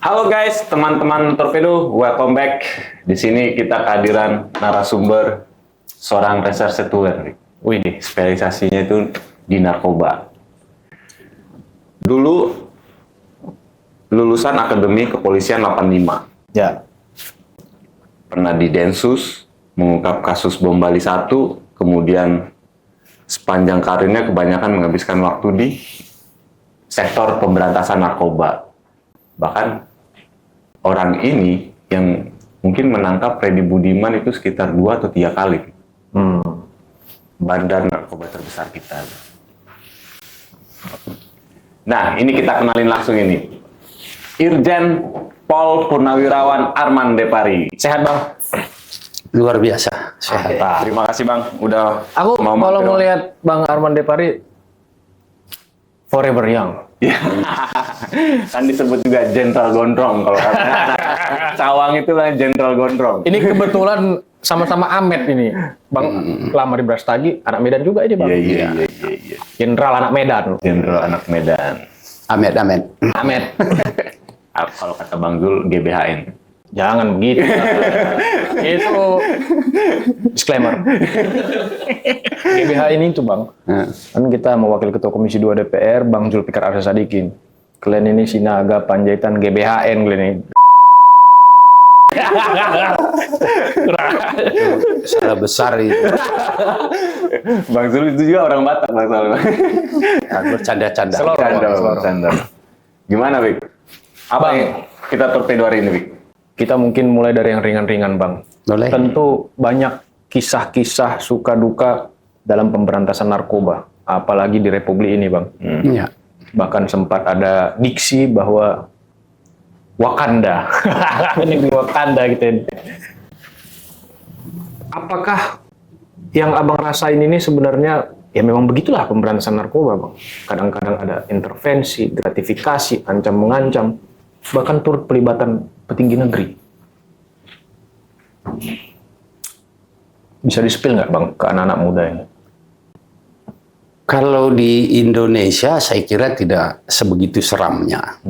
Halo guys, teman-teman Torpedo, welcome back. Di sini kita kehadiran narasumber seorang reserse tulen. Wih, spesialisasinya itu di narkoba. Dulu lulusan Akademi Kepolisian 85. Ya. Pernah di Densus, mengungkap kasus bom Bali 1, kemudian sepanjang karirnya kebanyakan menghabiskan waktu di sektor pemberantasan narkoba. Bahkan orang ini yang mungkin menangkap Freddy Budiman itu sekitar 2 atau 3 kali. Bandar narkoba terbesar kita. Nah, ini kita kenalin langsung ini. Irjen Pol Purnawirawan Arman Depari. Sehat, Bang? Luar biasa. Sehat. Terima kasih, Bang. Udah Aku mau kalau mampir. melihat Bang Arman Depari forever young. Ya. Kan disebut juga Jenderal Gondrong kalau kata Cawang itu lah Jenderal Gondrong. Ini kebetulan sama-sama Ahmed ini. Bang lama di Brastagi, anak Medan juga ini, Bang. Iya. Jenderal anak Medan. Jenderal anak Medan. Ahmed. Ahmed. Kalau kata Bang Zul, GBHN. Jangan begitu. Itu disclaimer. GBH ini itu, Bang. Kan kita mewakili Ketua Komisi 2 DPR, Bang Zulfikar Arsa Sadikin. Kalian ini Sinaga Panjaitan GBHN kalian ini. Salah besar itu. Bang Zul itu juga orang Batak, Bang Zul. Bercanda-canda. Bercanda. Gimana, Bik? Apa Bang. yang kita torpedo hari ini, Bik? Kita mungkin mulai dari yang ringan-ringan, Bang. Boleh. Tentu banyak kisah-kisah suka duka dalam pemberantasan narkoba, apalagi di Republik ini, Bang. Iya. Bahkan sempat ada diksi bahwa Wakanda, ini di Wakanda gitu. Apakah yang Abang rasain ini sebenarnya ya memang begitulah pemberantasan narkoba, Bang? Kadang-kadang ada intervensi, gratifikasi, ancam-mengancam, bahkan turut pelibatan petinggi negeri. Bisa di-spill nggak, Bang, ke anak-anak muda ini? Kalau di Indonesia saya kira tidak sebegitu seramnya.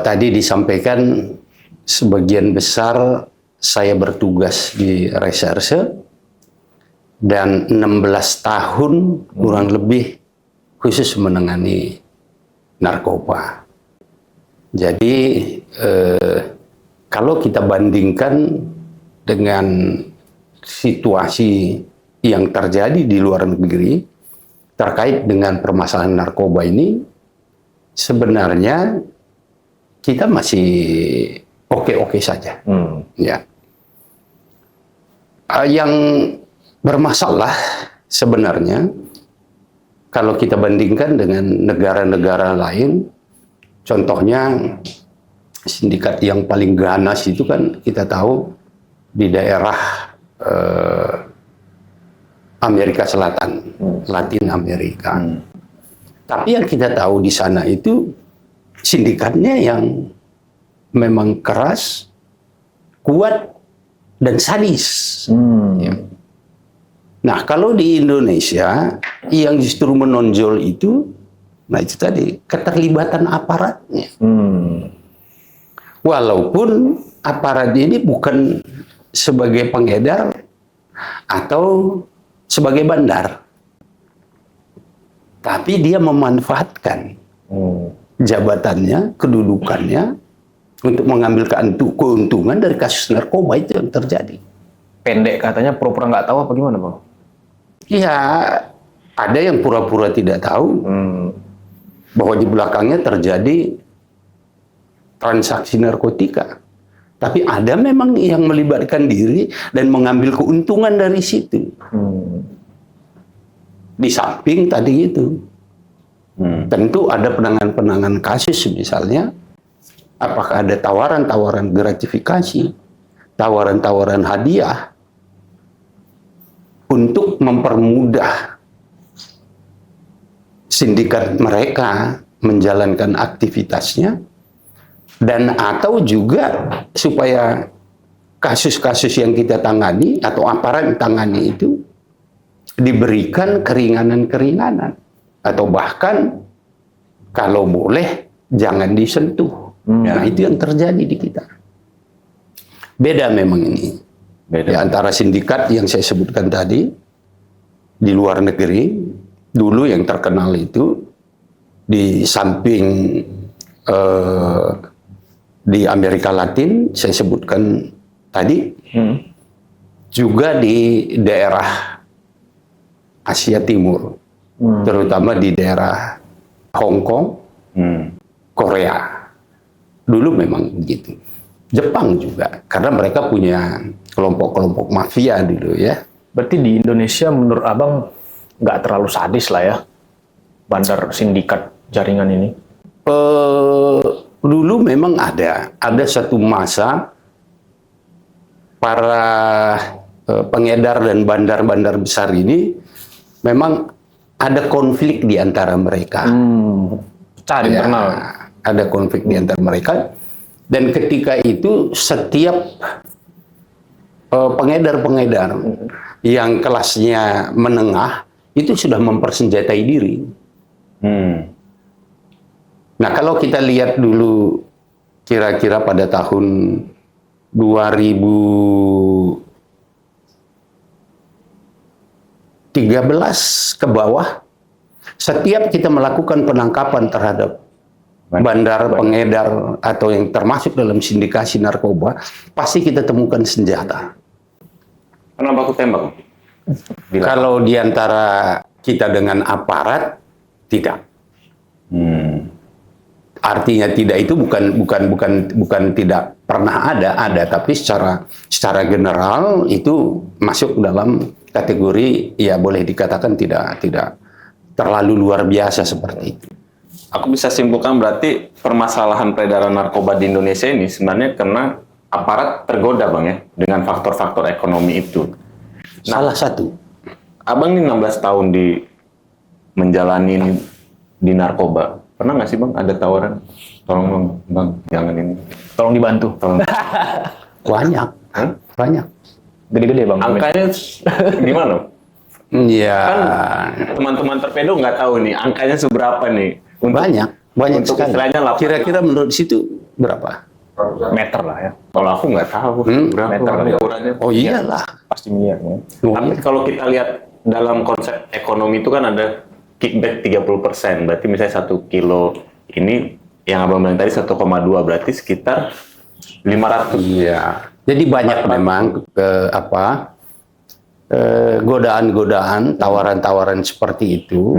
Tadi disampaikan sebagian besar saya bertugas di reserse dan 16 tahun kurang lebih khusus menangani narkoba. Jadi kalau kita bandingkan dengan situasi yang terjadi di luar negeri terkait dengan permasalahan narkoba ini, sebenarnya kita masih oke-oke saja. Ya. Yang bermasalah sebenarnya kalau kita bandingkan dengan negara-negara lain, contohnya sindikat yang paling ganas itu kan kita tahu di daerah Amerika Selatan, Latin Amerika. Tapi yang kita tahu di sana itu sindikatnya yang memang keras, kuat, dan sadis. Ya. Nah, kalau di Indonesia yang justru menonjol itu, nah itu tadi keterlibatan aparatnya. Walaupun aparat ini bukan sebagai pengedar atau sebagai bandar, tapi dia memanfaatkan jabatannya, kedudukannya untuk mengambil keuntungan dari kasus narkoba itu yang terjadi. Pendek katanya pura-pura nggak tahu apa gimana, Bang? Ya, ada yang pura-pura tidak tahu bahwa di belakangnya terjadi transaksi narkotika. Tapi ada memang yang melibatkan diri dan mengambil keuntungan dari situ. Di samping tadi itu, tentu ada penanganan kasus misalnya, apakah ada tawaran-tawaran gratifikasi, tawaran-tawaran hadiah untuk mempermudah sindikat mereka menjalankan aktivitasnya, dan atau juga supaya kasus-kasus yang kita tangani atau aparat tangani itu diberikan keringanan-keringanan, atau bahkan kalau boleh jangan disentuh. Nah, itu yang terjadi di kita. Beda memang ini. Di antara sindikat yang saya sebutkan tadi, di luar negeri, dulu yang terkenal itu, di samping di Amerika Latin, saya sebutkan tadi, juga di daerah Asia Timur, terutama di daerah Hong Kong, Korea. Dulu memang begitu. Jepang juga, karena mereka punya kelompok-kelompok mafia dulu ya. Berarti di Indonesia menurut Abang nggak terlalu sadis lah ya, bandar sindikat jaringan ini? Dulu memang ada satu masa para pengedar dan bandar-bandar besar ini memang ada konflik di antara mereka. Pecah di internal. Ada konflik di antara mereka, dan ketika itu setiap pengedar-pengedar yang kelasnya menengah itu sudah mempersenjatai diri. Nah, kalau kita lihat dulu kira-kira pada tahun 2013 ke bawah, setiap kita melakukan penangkapan terhadap bandar, pengedar, atau yang termasuk dalam sindikasi narkoba, pasti kita temukan senjata. Pernah baku tembak? Kalau di antara kita dengan aparat, tidak. Artinya tidak itu bukan tidak pernah ada, tapi secara general itu masuk dalam kategori ya boleh dikatakan tidak terlalu luar biasa seperti itu. Aku bisa simpulkan berarti permasalahan peredaran narkoba di Indonesia ini sebenarnya karena aparat tergoda Bang ya dengan faktor-faktor ekonomi itu. Salah satu. Abang ini 16 tahun menjalani di narkoba. Pernah nggak sih Bang ada tawaran? Tolong Bang, jangan ini. Tolong dibantu. Tolong. Banyak. Banyak. Gede-gede Bang. Angkanya gimana? Iya. Kan teman-teman Torpedo nggak tahu nih angkanya seberapa nih. Banyak untuk sekali. istilahnya lapangan. Kira-kira menurut situ berapa? Meter lah ya. Kalau aku nggak tahu berapa Meter lah. ukurannya. Oh iyalah. Pasti miliar ya. Tapi kalau kita lihat dalam konsep ekonomi itu kan ada kickback 30%. Berarti misalnya 1 kilo ini yang Abang bilang tadi 1,2 berarti sekitar 500. Iya. Jadi banyak memang godaan-godaan, tawaran-tawaran seperti itu.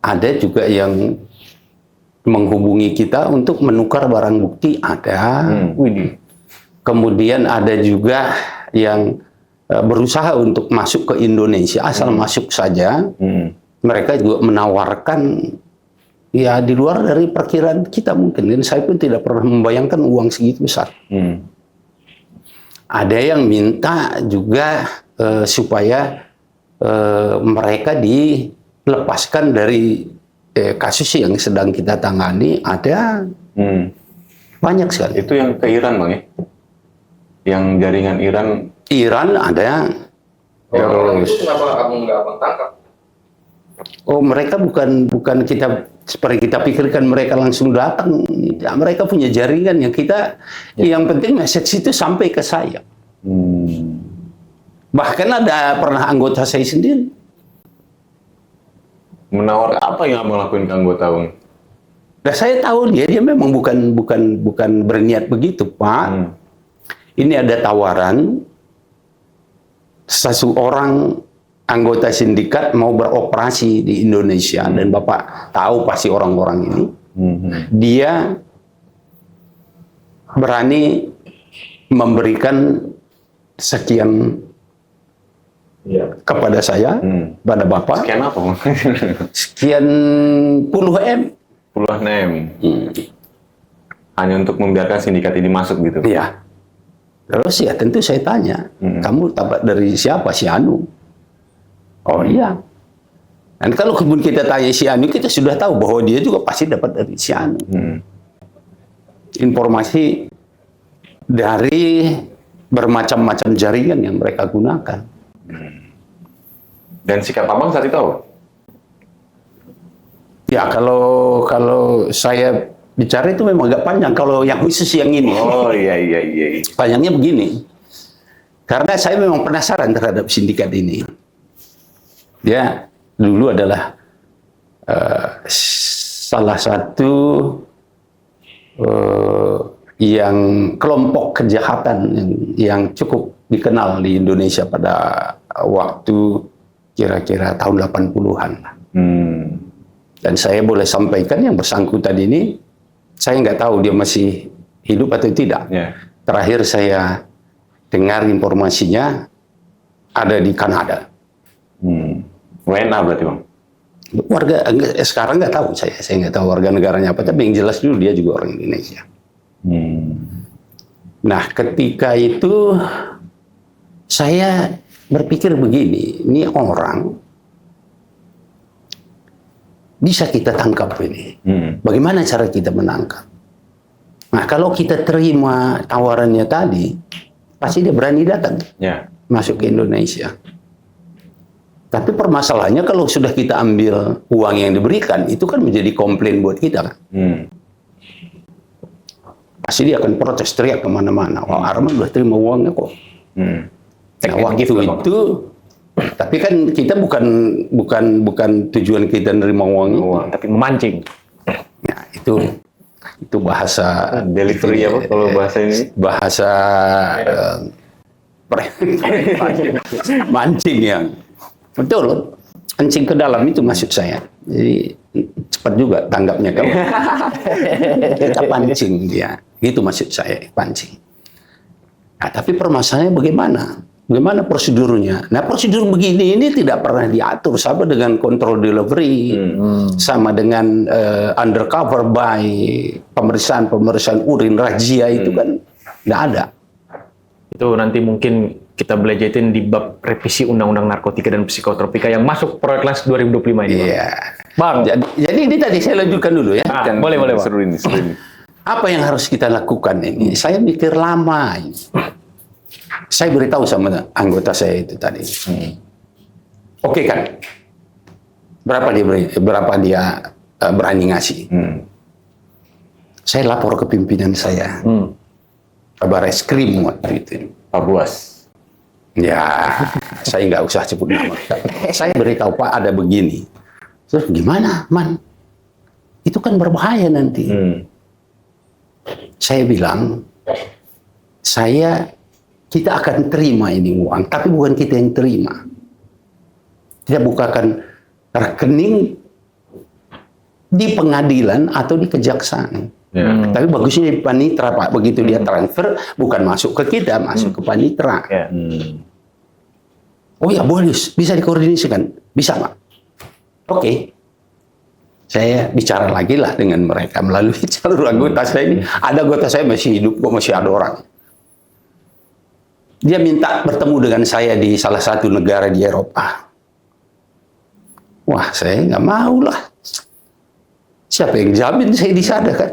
Ada juga yang menghubungi kita untuk menukar barang bukti, ada. Kemudian ada juga yang berusaha untuk masuk ke Indonesia, asal masuk saja. Mereka juga menawarkan ya di luar dari perkiraan kita mungkin. Dan saya pun tidak pernah membayangkan uang segitu besar. Ada yang minta juga supaya mereka dilepaskan dari kasus yang sedang kita tangani. Ada banyak sekali. Itu yang ke Iran Bang ya? Yang jaringan Iran ada. Terus kenapa kamu nggak Abang tangkap? Oh, mereka bukan kita seperti kita pikirkan mereka langsung datang. Ya, mereka punya jaringan yang kita. Yang penting message itu sampai ke saya. Bahkan ada pernah anggota saya sendiri. menawar apa yang Abang lakuin ke anggota Bang? Nah, saya tahu dia memang bukan berniat begitu, Pak. Ini ada tawaran seseorang anggota sindikat mau beroperasi di Indonesia dan Bapak tahu pasti orang-orang ini. Dia berani memberikan sekian kepada saya, pada Bapak. Sekian apa Bang? Sekian puluh M. Puluhan M. Hanya untuk membiarkan sindikat ini masuk gitu? Iya. Terus ya tentu saya tanya, kamu dapat dari siapa? Si Anu. Oh iya. Dan kalau kemudian kita tanya si Anu, kita sudah tahu bahwa dia juga pasti dapat dari si Anu. Informasi dari bermacam-macam jaringan yang mereka gunakan. Dan sikap Abang saat itu apa? Ya kalau saya bicara itu memang agak panjang. Kalau yang khusus yang ini, Oh iya. panjangnya begini. Karena saya memang penasaran terhadap sindikat ini. Dia dulu adalah salah satu yang kelompok kejahatan yang cukup dikenal di Indonesia pada waktu kira-kira tahun 80-an. Dan saya boleh sampaikan yang bersangkutan ini, saya nggak tahu dia masih hidup atau tidak. Yeah. Terakhir saya dengar informasinya ada di Kanada. WNA berarti Bang? Warga sekarang nggak tahu saya nggak tahu warga negaranya apa, tapi yang jelas dulu dia juga orang Indonesia. Nah, ketika itu saya berpikir begini, ini orang bisa kita tangkap ini. Bagaimana cara kita menangkap? Nah, kalau kita terima tawarannya tadi, pasti dia berani datang masuk ke Indonesia. Tapi permasalahannya kalau sudah kita ambil uang yang diberikan, itu kan menjadi komplain buat kita kan. Pasti dia akan protes, teriak kemana-mana. Wah, Arman udah terima uangnya kok. Nah, waktu itu, tapi kan kita bukan tujuan kita nerima uang itu, tapi memancing. Ya, itu bahasa Delivery apa kalau bahasa ini? bahasa mancing yang betul, mancing ke dalam itu maksud saya. Jadi cepat juga tanggapnya kalau kita pancing dia, itu maksud saya, pancing. Nah, tapi permasalahannya bagaimana? Bagaimana prosedurnya? Nah, prosedur begini ini tidak pernah diatur, sama dengan control delivery, sama dengan undercover by pemeriksaan urin razia itu kan nggak ada. Itu nanti mungkin kita belajarin di bab revisi Undang-Undang Narkotika dan Psikotropika yang masuk prolegnas 2025 ini, Bang. Iya. Bang. Jadi ini tadi saya lanjutkan dulu ya. Boleh, Bang. Seru ini. Apa yang harus kita lakukan ini? Saya mikir lama ini. Saya beritahu sama anggota saya itu tadi. Oke kan? Berapa dia berani ngasih? Saya lapor ke pimpinan saya. Kabar Reskrim waktu itu. Pak Buas. Ya, saya nggak usah sebut nama. Saya beritahu Pak ada begini. Terus gimana, Man? Itu kan berbahaya nanti. Saya bilang, kita akan terima ini uang, tapi bukan kita yang terima. Kita bukakan rekening di pengadilan atau di kejaksaan. Tapi bagusnya di panitra, Pak. Begitu dia transfer, bukan masuk ke kita, masuk ke panitra. Oh ya, boleh. Bisa dikoordinasikan? Bisa, Pak. Oke. Saya bicara lagi lah dengan mereka melalui jalur anggota saya ini. Ada anggota saya masih hidup, kok masih ada orang. Dia minta bertemu dengan saya di salah satu negara di Eropa. Wah, saya nggak mau lah. Siapa yang jamin saya di sana kan?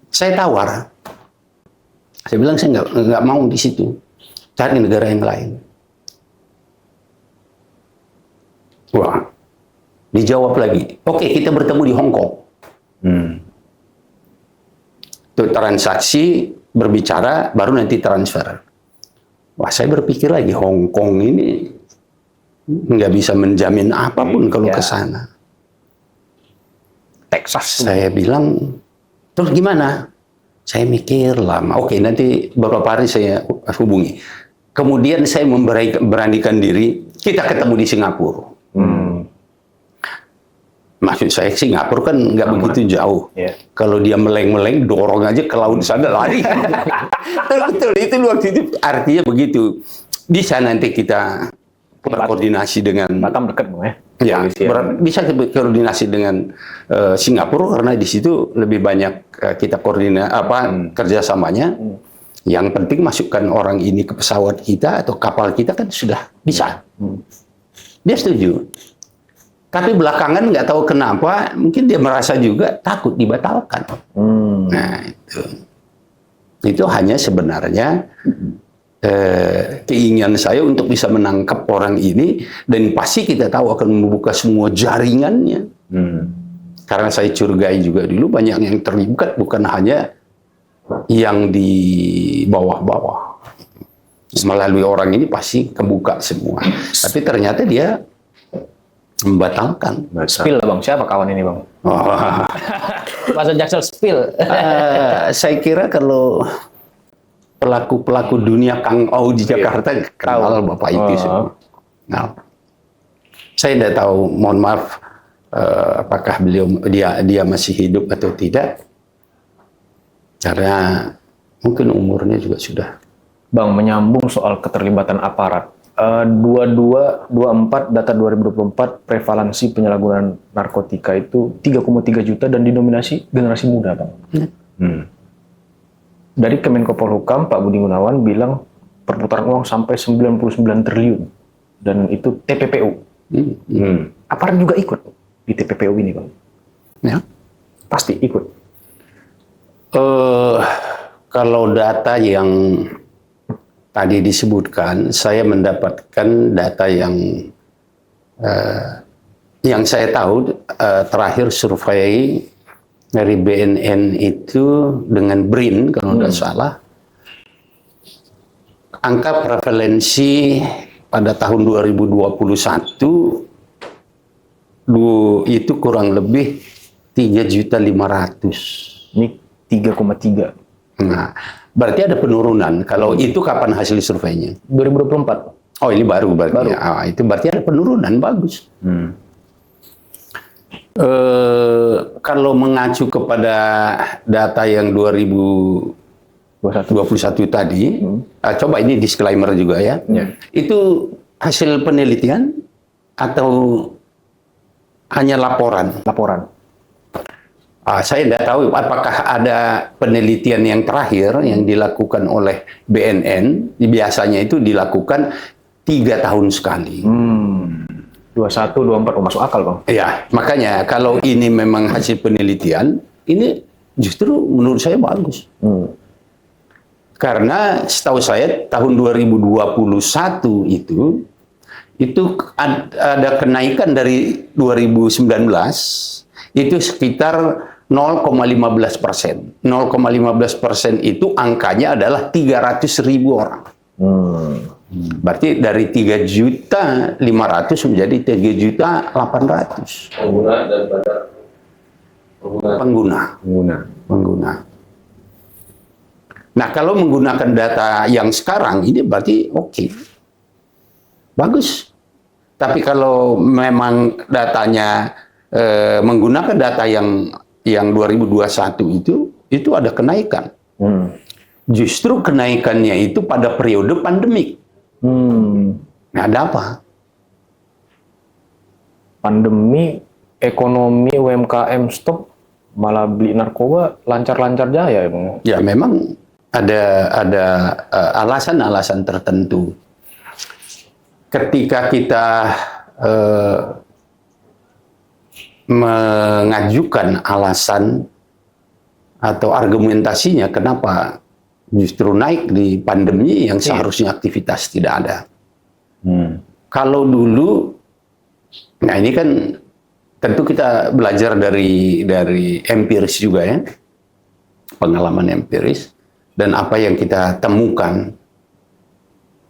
Saya tawar. Saya bilang saya nggak mau di situ. Cari negara yang lain. Wah, dijawab lagi. Oke, kita bertemu di Hong Kong. Untuk transaksi, berbicara, baru nanti transfer. Wah, saya berpikir lagi, Hong Kong ini nggak bisa menjamin apapun kalau ke sana. Texas. Saya bilang, terus gimana? Saya mikir lama. Oke, nanti beberapa hari saya hubungi. Kemudian saya memberanikan diri, kita ketemu di Singapura. Maksud saya Singapura kan nggak begitu jauh. Kalau dia meleng-meleng, dorong aja ke laut sana lari. Betul, itu waktu itu artinya begitu. Bisa nanti kita berkoordinasi dengan Batam dekat, Bang, ya. Ya, bisa koordinasi dengan Singapura karena di situ lebih banyak kita kerjasamanya. Yang penting masukkan orang ini ke pesawat kita atau kapal kita kan sudah bisa. Dia setuju. Tapi belakangan nggak tahu kenapa, mungkin dia merasa juga takut dibatalkan. Nah, itu hanya sebenarnya keinginan saya untuk bisa menangkap orang ini, dan pasti kita tahu akan membuka semua jaringannya. Karena saya curigai juga dulu banyak yang terlibat, bukan hanya yang di bawah-bawah. Melalui orang ini pasti kebuka semua. Tapi ternyata dia membatalkan. Spill lah bang, siapa kawan ini bang? Oh. Bahasa Jaksel spill. Saya kira kalau pelaku-pelaku dunia Kang Au di Jakarta kenal bapak itu semua. Nah, saya tidak tahu, mohon maaf, apakah dia masih hidup atau tidak, karena mungkin umurnya juga sudah. Bang, menyambung soal keterlibatan aparat. 22-24 data 2024 prevalensi penyalahgunaan narkotika itu 3,3 juta dan didominasi generasi muda, Bang. Dari Kemenko Polhukam, Pak Budi Gunawan bilang perputaran uang sampai 99 triliun dan itu TPPU. Aparat juga ikut di TPPU ini, Bang. Ya. Pasti ikut. Kalau data yang tadi disebutkan, saya mendapatkan data yang saya tahu terakhir survei dari BNN itu dengan BRIN kalau tidak salah, angka prevalensi pada tahun 2021 itu kurang lebih 3.500.000. Ini 3,3. Nah, berarti ada penurunan. Kalau itu kapan hasil surveinya? 2024. Oh, ini baru berarti. Itu berarti ada penurunan, bagus. Kalau mengacu kepada data yang 2021 tadi, coba ini disclaimer juga ya. Itu hasil penelitian atau hanya laporan? Laporan. Saya tidak tahu apakah ada penelitian yang terakhir yang dilakukan oleh BNN. Biasanya itu dilakukan 3 tahun sekali. 21, 24, masuk akal, Bang. Ya, makanya kalau ini memang hasil penelitian, ini justru menurut saya bagus. Karena setahu saya tahun 2021 itu ada kenaikan dari 2019 itu sekitar 0,15%. 0,15% itu angkanya adalah 300.000 orang. Berarti dari 3.500.000 menjadi 3.800.000 pengguna daripada pengguna. Nah, kalau menggunakan data yang sekarang ini berarti oke. Bagus. Tapi kalau memang datanya menggunakan data yang 2021 itu ada kenaikan. Justru kenaikannya itu pada periode pandemik. Nah, ada apa? Pandemi, ekonomi UMKM stop, malah beli narkoba lancar-lancar jaya ya, Bang. Ya, memang ada alasan-alasan tertentu. Ketika kita mengajukan alasan atau argumentasinya kenapa justru naik di pandemi yang seharusnya aktivitas tidak ada. Kalau dulu, nah ini kan tentu kita belajar dari empiris juga ya, pengalaman empiris, dan apa yang kita temukan,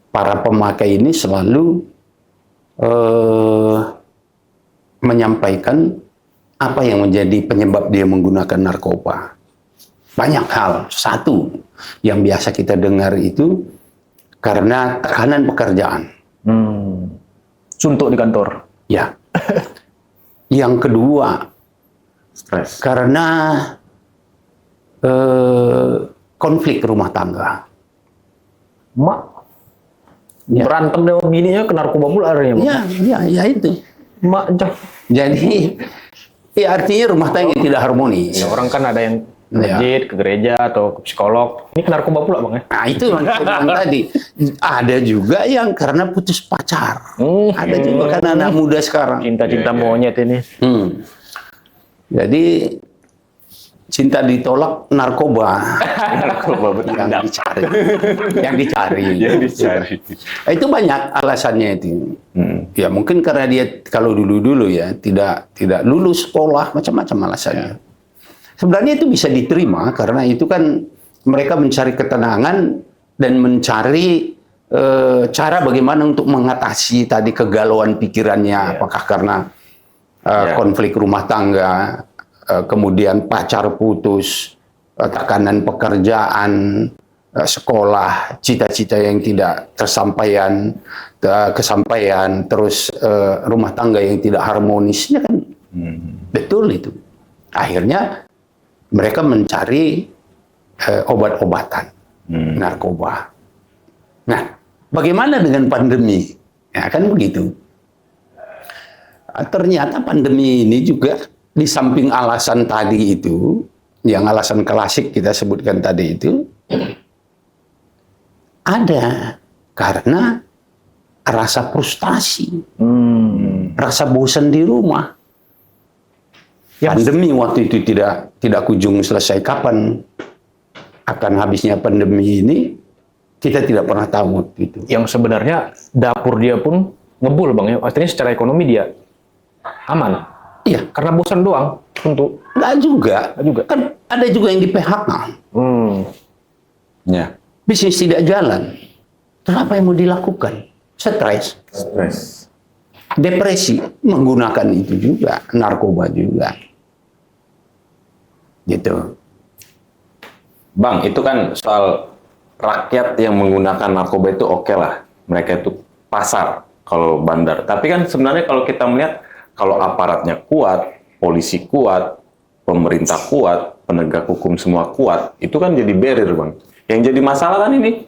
para pemakai ini selalu menyampaikan apa yang menjadi penyebab dia menggunakan narkoba. Banyak hal. Satu yang biasa kita dengar itu karena tekanan pekerjaan. Suntuk di kantor. Ya. Yang kedua, Stres. karena konflik rumah tangga. Mak berantem dengan bininya ke narkoba pula akhirnya, Bang. Ya itu. Mak Jadi, ya artinya rumah tangga tidak harmonis. ya, orang kan ada yang ke masjid, ke gereja atau ke psikolog. Ini ke narkoba pula, Bang ya. Nah, itu yang saya bilang tadi. Ada juga yang karena putus pacar. Ada juga kan anak muda sekarang. Cinta-cinta monyet ini. Jadi cinta ditolak, narkoba. Narkoba betul. Yang dicari. Itu banyak alasannya itu. Ya mungkin karena dia kalau dulu ya tidak lulus sekolah, macam-macam alasannya. Sebenarnya itu bisa diterima karena itu kan mereka mencari ketenangan dan mencari cara bagaimana untuk mengatasi tadi kegalauan pikirannya, apakah karena konflik rumah tangga, kemudian pacar putus, tekanan pekerjaan, sekolah, cita-cita yang tidak kesampaian, terus rumah tangga yang tidak harmonisnya kan, betul itu. Akhirnya mereka mencari obat-obatan, narkoba. Nah, bagaimana dengan pandemi? Ya kan begitu. Ternyata pandemi ini juga di samping alasan tadi itu, yang alasan klasik kita sebutkan tadi itu, ada karena rasa frustasi, rasa bosan di rumah. Pandemi waktu itu tidak kunjung selesai. Kapan akan habisnya pandemi ini, kita tidak pernah tahu waktu itu. Yang sebenarnya dapur dia pun ngebul Bang ya. Artinya secara ekonomi dia aman. Iya, Karena bosan doang untuk nggak juga. Kan ada juga yang di PHK. Ya. Bisnis tidak jalan. Terus apa yang mau dilakukan? Stres, depresi, menggunakan itu juga, narkoba juga. Gitu. Bang, itu kan soal rakyat yang menggunakan narkoba itu oke lah. Mereka itu pasar kalau bandar. Tapi kan sebenarnya kalau kita melihat, kalau aparatnya kuat, polisi kuat, pemerintah kuat, penegak hukum semua kuat, itu kan jadi barrier, Bang. Yang jadi masalah kan ini,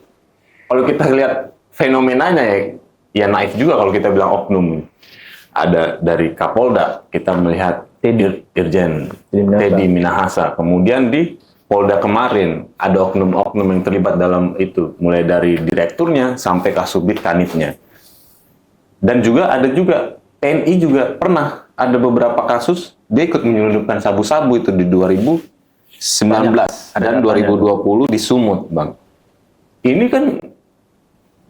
kalau kita lihat fenomenanya ya naif juga kalau kita bilang oknum. Ada dari Kapolda, kita melihat Irjen Teddy Minahasa. Kemudian di Polda kemarin, ada oknum-oknum yang terlibat dalam itu. Mulai dari direkturnya sampai kasubit kanitnya. Dan juga ada juga TNI juga pernah ada beberapa kasus dia ikut menyelundupkan sabu-sabu itu di 2019 dan 2020 di Sumut, Bang. Ini kan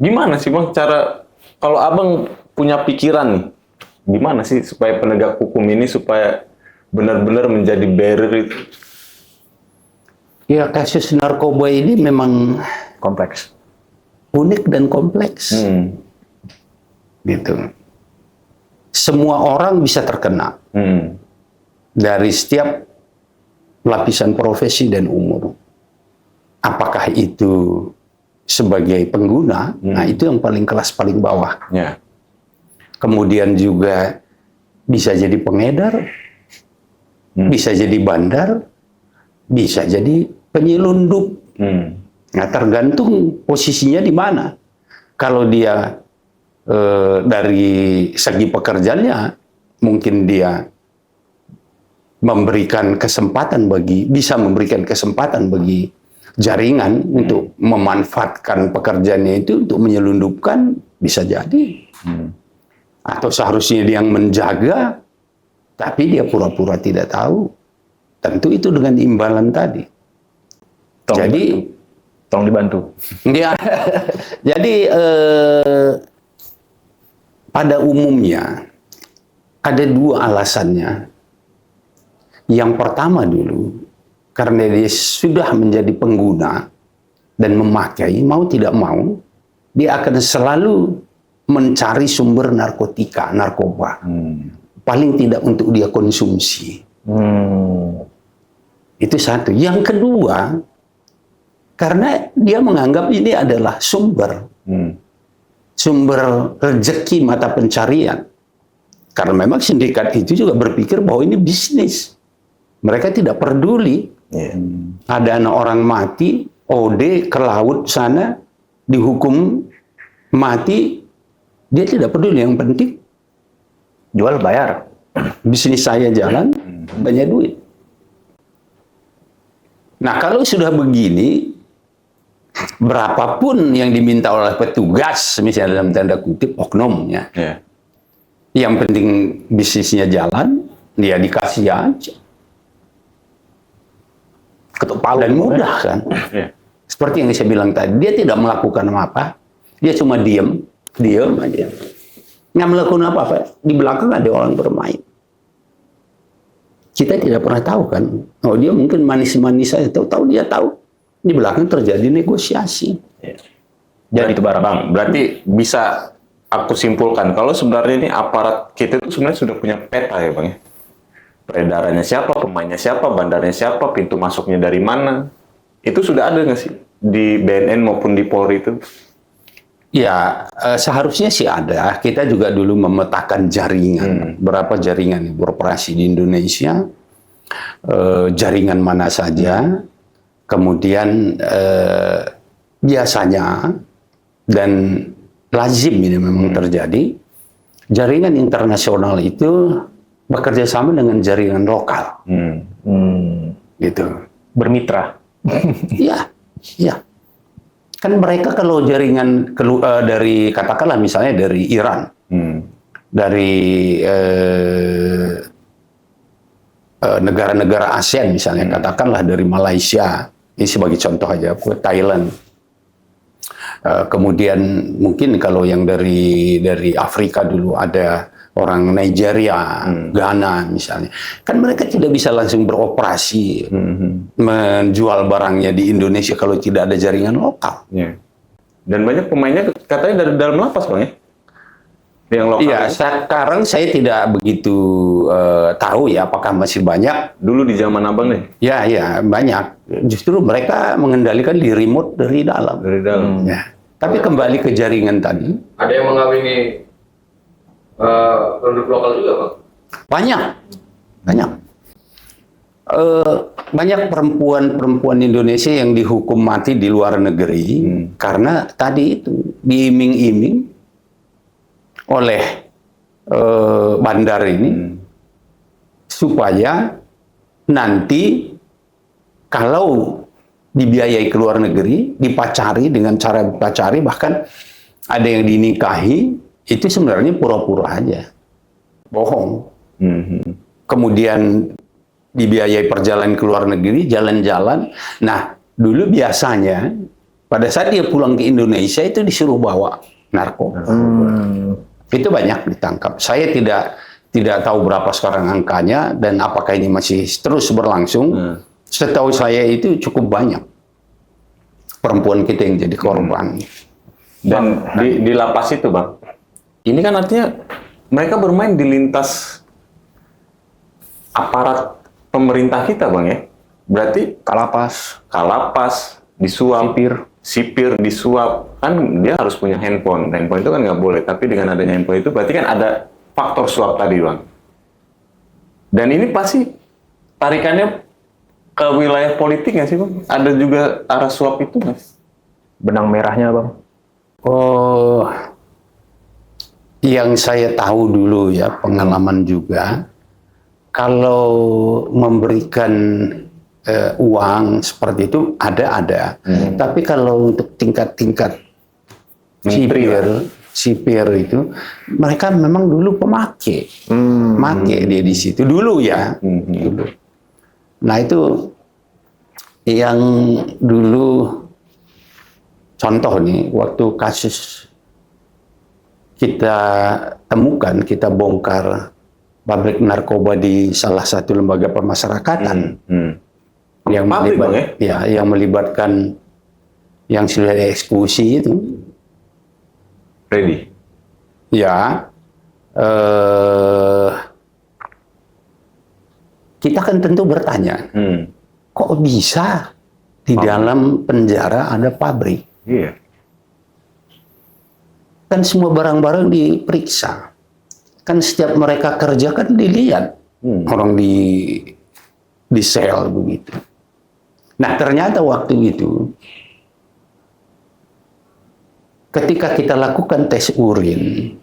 gimana sih, Bang, cara kalau Abang punya pikiran nih, gimana sih supaya penegak hukum ini supaya benar-benar menjadi barrier itu? Ya, kasus narkoba ini memang kompleks. unik dan kompleks. Gitu. Semua orang bisa terkena dari setiap lapisan profesi dan umur. Apakah itu sebagai pengguna? Nah, itu yang paling kelas paling bawah. Ya. Kemudian juga bisa jadi pengedar, bisa jadi bandar, bisa jadi penyelundup. Nah, tergantung posisinya di mana. Kalau dia dari segi pekerjaannya, mungkin dia bisa memberikan kesempatan bagi jaringan untuk memanfaatkan pekerjaannya itu untuk menyelundupkan, bisa jadi. Atau seharusnya dia yang menjaga, tapi dia pura-pura tidak tahu. Tentu itu dengan imbalan tadi. Tolong dibantu. Ya, jadi pada umumnya ada dua alasannya. Yang pertama dulu, karena dia sudah menjadi pengguna dan memakai, mau tidak mau, dia akan selalu mencari sumber narkoba. Paling tidak untuk dia konsumsi. Itu satu. Yang kedua, karena dia menganggap ini adalah sumber rezeki mata pencarian. Karena memang sindikat itu juga berpikir bahwa ini bisnis. Mereka tidak peduli. Ada anak orang mati, OD ke laut sana, dihukum mati, dia tidak peduli. Yang penting Jual bayar. bisnis saya jalan, banyak duit. Nah, kalau sudah begini, berapapun yang diminta oleh petugas, misalnya dalam tanda kutip oknumnya, yang penting bisnisnya jalan, dia dikasih aja. ketuk palu dan mudah kan. Iya. Seperti yang saya bilang tadi, dia tidak melakukan apa-apa, dia cuma diam aja. Nggak melakukan apa-apa, di belakang ada orang bermain. Kita tidak pernah tahu kan, oh dia mungkin manis-manis saja, tahu dia tahu di belakang terjadi negosiasi. Jadi itu barang. Bang, berarti bisa aku simpulkan kalau sebenarnya ini aparat kita itu sebenarnya sudah punya peta ya Bang ya. Peredarannya siapa, pemainnya siapa, bandarnya siapa, pintu masuknya dari mana. Itu sudah ada nggak sih di BNN maupun di Polri itu? Ya, seharusnya sih ada. Kita juga dulu memetakan jaringan, berapa jaringan yang beroperasi di Indonesia, jaringan mana saja, kemudian biasanya dan lazim ini memang terjadi, jaringan internasional itu bekerja sama dengan jaringan lokal, gitu. Bermitra. Iya, iya. Kan mereka kalau jaringan dari katakanlah misalnya dari Iran, dari negara-negara ASEAN misalnya, katakanlah dari Malaysia, ini sebagai contoh aja, Thailand. Kemudian mungkin kalau yang dari Afrika dulu ada orang Nigeria, Ghana misalnya, kan mereka tidak bisa langsung beroperasi menjual barangnya di Indonesia kalau tidak ada jaringan lokal. Ya. Dan banyak pemainnya katanya dari dalam lapas Bang ya? Yang lokal. Iya, sekarang saya tidak begitu tahu ya apakah masih banyak. Dulu di zaman Abang deh. Ya, banyak. Justru mereka mengendalikan di remote dari dalam. Dari dalam. Ya. Tapi kembali ke jaringan tadi. Ada yang mengawini penduduk lokal juga, Bang? Banyak. Banyak perempuan Indonesia yang dihukum mati di luar negeri karena tadi itu diiming-iming oleh bandar ini supaya nanti kalau dibiayai ke luar negeri, dipacari dengan cara dipacari, bahkan ada yang dinikahi, itu sebenarnya pura-pura aja, bohong. Kemudian dibiayai perjalanan ke luar negeri, jalan-jalan. Nah, dulu biasanya pada saat dia pulang ke Indonesia itu disuruh bawa narkoba. Itu banyak ditangkap. Saya tidak tahu berapa sekarang angkanya dan apakah ini masih terus berlangsung. Setahu saya itu cukup banyak perempuan kita yang jadi korban. Dan di lapas itu Bang, ini kan artinya mereka bermain di lintas aparat pemerintah kita Bang ya. Berarti kalapas, disuap, sipir disuap, kan dia harus punya handphone. Handphone itu kan nggak boleh, tapi dengan adanya handphone itu berarti kan ada faktor suap tadi Bang. Dan ini pasti tarikannya ke wilayah politik nggak sih Bang? Ada juga arah suap itu nggak? Benang merahnya Bang. Oh, yang saya tahu dulu ya, pengalaman juga, kalau memberikan uang seperti itu ada. Tapi kalau untuk tingkat-tingkat sipir itu, mereka memang dulu pemakai, dia di situ dulu ya. Dulu. Nah itu yang dulu contoh nih, waktu kasus kita temukan, kita bongkar pabrik narkoba di salah satu lembaga pemasyarakatan yang melibatkan yang sudah dieksekusi itu. Ready. Ya, kita kan tentu bertanya, kok bisa di dalam penjara ada pabrik? Iya. Kan semua barang-barang diperiksa. Kan setiap mereka kerja kan dilihat orang di sel begitu. Nah ternyata waktu itu ketika kita lakukan tes urin,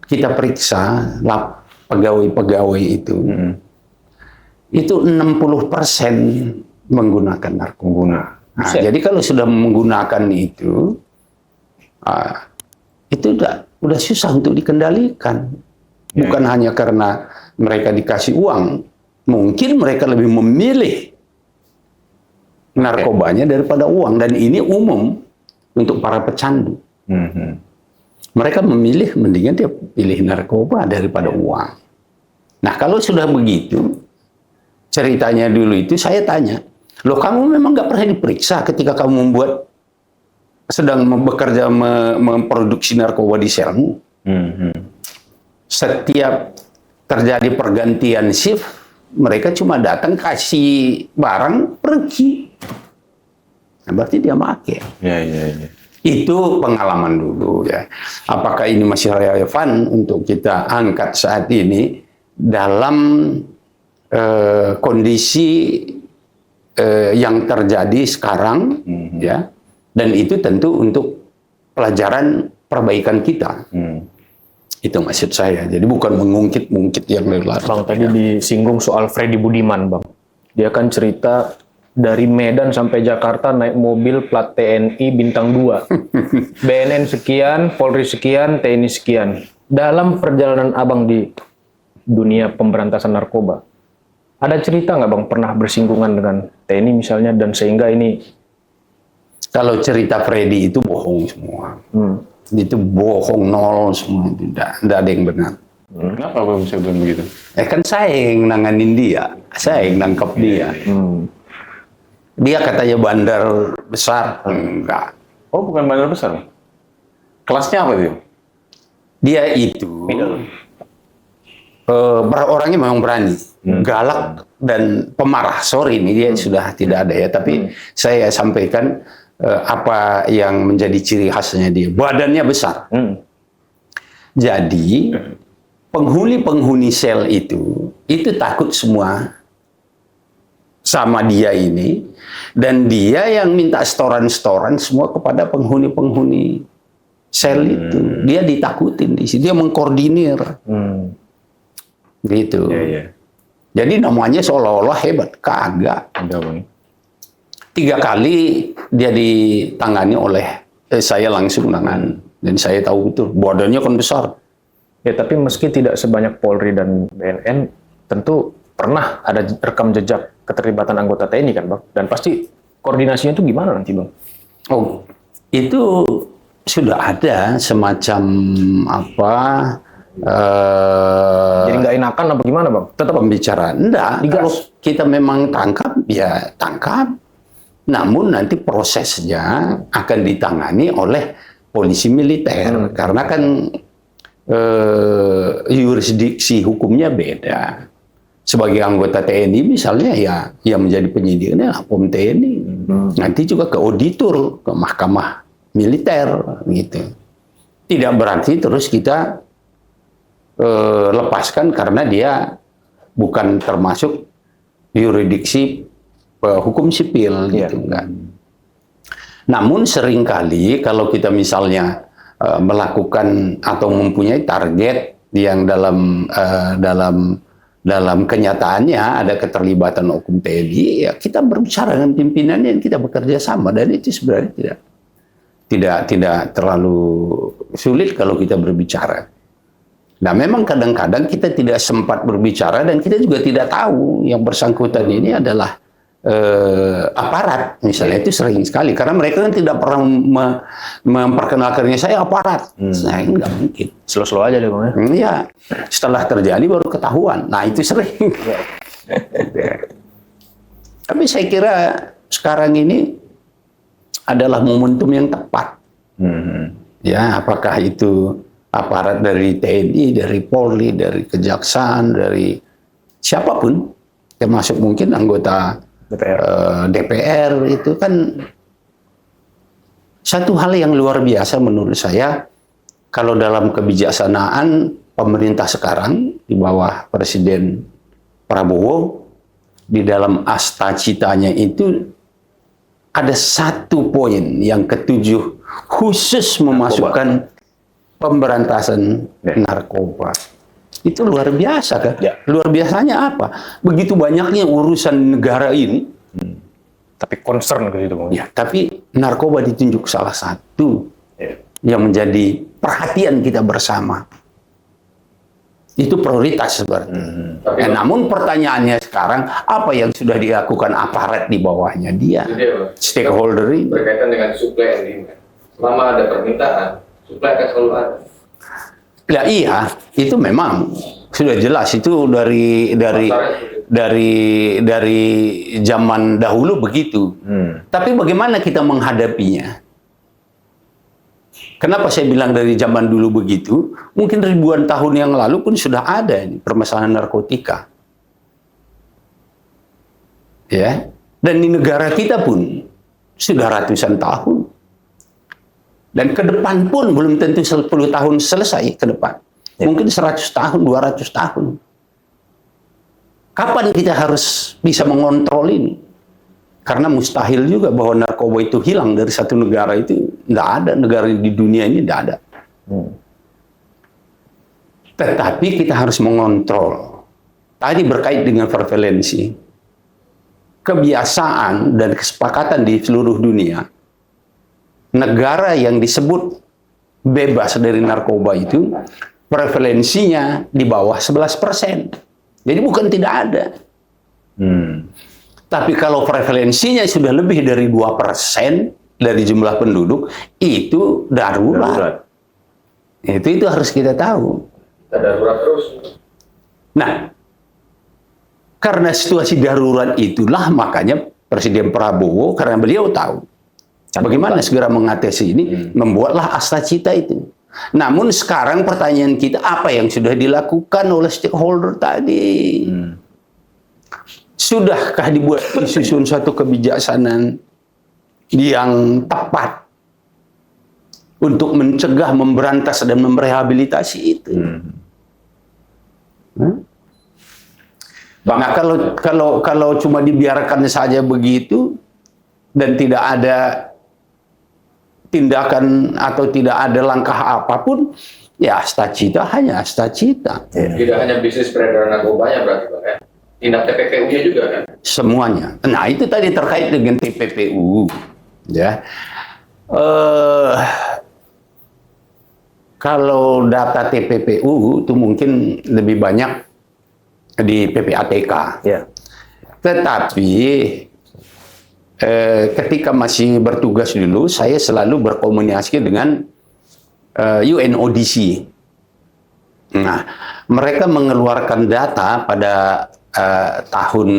kita periksa pegawai-pegawai itu 60% menggunakan narkoba. Nah, jadi kalau sudah menggunakan itu udah susah untuk dikendalikan. Bukan hanya karena mereka dikasih uang, mungkin mereka lebih memilih narkobanya daripada uang, dan ini umum untuk para pecandu. Mereka memilih, mendingan dia pilih narkoba daripada uang. Nah, kalau sudah begitu, ceritanya dulu itu saya tanya, loh kamu memang nggak pernah diperiksa ketika kamu sedang bekerja memproduksi narkoba di selmu? Setiap terjadi pergantian shift, mereka cuma datang kasih barang, pergi. Nah, berarti dia pakai. Ya. Itu pengalaman dulu ya. Apakah ini masih relevan untuk kita angkat saat ini dalam kondisi yang terjadi sekarang ya? Dan itu tentu untuk pelajaran perbaikan kita. Itu maksud saya. Jadi bukan mengungkit-ungkit yang lain. Bang, tadi disinggung soal Freddy Budiman, Bang. Dia kan cerita dari Medan sampai Jakarta naik mobil plat TNI bintang 2. BNN sekian, Polri sekian, TNI sekian. Dalam perjalanan Abang di dunia pemberantasan narkoba, ada cerita nggak Bang pernah bersinggungan dengan TNI misalnya, dan sehingga ini... Kalau cerita Freddy itu bohong semua. Itu bohong, nol semua. Tidak ada yang benar. Kenapa Abang bisa bilang begitu? Kan saya yang nanganin dia. Saya yang nangkap dia. Dia katanya bandar besar. Enggak. Oh, bukan bandar besar. Kelasnya apa itu? Dia itu orangnya memang berani, galak dan pemarah. Sorry, ini dia sudah tidak ada ya. Tapi saya sampaikan apa yang menjadi ciri khasnya dia. Badannya besar. Jadi penghuni-penghuni sel itu takut semua sama dia ini, dan dia yang minta setoran-setoran semua kepada penghuni-penghuni sel itu. Dia ditakutin di situ, dia mengkoordinir. Gitu. Jadi namanya seolah-olah hebat, kagak. 3 kali dia ditangani oleh saya langsung tangan, dan saya tahu betul badannya kan besar. Ya, tapi meski tidak sebanyak Polri dan BNN, tentu pernah ada rekam jejak keterlibatan anggota TNI kan, Bang? Dan pasti koordinasinya itu gimana nanti, Bang? Oh, itu sudah ada semacam apa? Jadi nggak enakan apa gimana, Bang? Tetap Pembicaraan. Enggak, Digas. kalau kita memang tangkap, ya tangkap. Namun nanti prosesnya akan ditangani oleh polisi militer. Karena kan yurisdiksi hukumnya beda. Sebagai anggota TNI misalnya, ya yang menjadi penyidiknya POM TNI. Nanti juga ke auditor, ke mahkamah militer, gitu. Tidak berarti terus kita lepaskan karena dia bukan termasuk yurisdiksi hukum sipil, gitu, enggak. Namun seringkali kalau kita misalnya melakukan atau mempunyai target yang dalam kenyataannya ada keterlibatan hukum TNI, ya kita berbicara dengan pimpinannya, kita bekerja sama, dan itu sebenarnya tidak terlalu sulit kalau kita berbicara. Nah, memang kadang-kadang kita tidak sempat berbicara, dan kita juga tidak tahu yang bersangkutan ini adalah aparat, misalnya. Itu sering sekali karena mereka kan tidak pernah memperkenalkannya, saya aparat. Nah, ini nggak mungkin. slow-slow aja deh, Bang. Iya, setelah terjadi baru ketahuan. Nah, itu sering. Tapi saya kira sekarang ini adalah momentum yang tepat. Ya, apakah itu aparat dari TNI, dari Polri, dari Kejaksaan, dari siapapun, termasuk mungkin anggota DPR, itu kan satu hal yang luar biasa menurut saya. Kalau dalam kebijaksanaan pemerintah sekarang di bawah Presiden Prabowo, di dalam asta citanya itu ada satu poin yang ke-7 khusus memasukkan pemberantasan narkoba. Itu luar biasa kan? Ya. Luar biasanya apa? Begitu banyaknya urusan negara ini. Tapi concern ke situ, Bang. Ya, tapi narkoba ditunjuk salah satu yang menjadi perhatian kita bersama. Itu prioritas sebenarnya. Tapi Namun pertanyaannya sekarang, apa yang sudah dilakukan aparat di bawahnya dia? itu dia, Bang. Stakeholder ini. Berkaitan dengan supply and demand. Selama ada permintaan, supply akan selalu ada. Ya iya, itu memang sudah jelas itu dari zaman dahulu begitu. Tapi bagaimana kita menghadapinya? Kenapa saya bilang dari zaman dulu begitu? Mungkin ribuan tahun yang lalu pun sudah ada ini permasalahan narkotika. Ya. Dan di negara kita pun sudah ratusan tahun. Dan ke depan pun belum tentu 10 tahun selesai ke depan. Mungkin 100 tahun, 200 tahun. Kapan kita harus bisa mengontrol ini? Karena mustahil juga bahwa narkoba itu hilang dari satu negara itu. Tidak ada negara di dunia ini, tidak ada. Tetapi kita harus mengontrol. Tadi berkait dengan prevalensi. Kebiasaan dan kesepakatan di seluruh dunia. Negara yang disebut bebas dari narkoba itu, prevalensinya di bawah 11%. Jadi bukan tidak ada. Tapi kalau prevalensinya sudah lebih dari 2% dari jumlah penduduk, itu darurat. Itu harus kita tahu. Kita darurat terus. Nah, karena situasi darurat itulah makanya Presiden Prabowo, karena beliau tahu bagaimana segera mengatasi ini, membuatlah Astacita itu. Namun sekarang pertanyaan kita, apa yang sudah dilakukan oleh stakeholder tadi? Sudahkah disusun suatu kebijaksanaan yang tepat untuk mencegah, memberantas, dan merehabilitasi itu? Nah, kalau cuma dibiarkan saja begitu dan tidak ada tindakan atau tidak ada langkah apapun, ya Astacita hanya Astacita. Tidak hanya bisnis peredaran narkobanya berarti, Bang, ya. Tindak TPPU-nya juga kan? Semuanya. Nah, itu tadi terkait dengan TPPU. Ya. Kalau data TPPU itu mungkin lebih banyak di PPATK. Ya. Tetapi ketika masih bertugas dulu, saya selalu berkomunikasi dengan UNODC. Nah, mereka mengeluarkan data pada tahun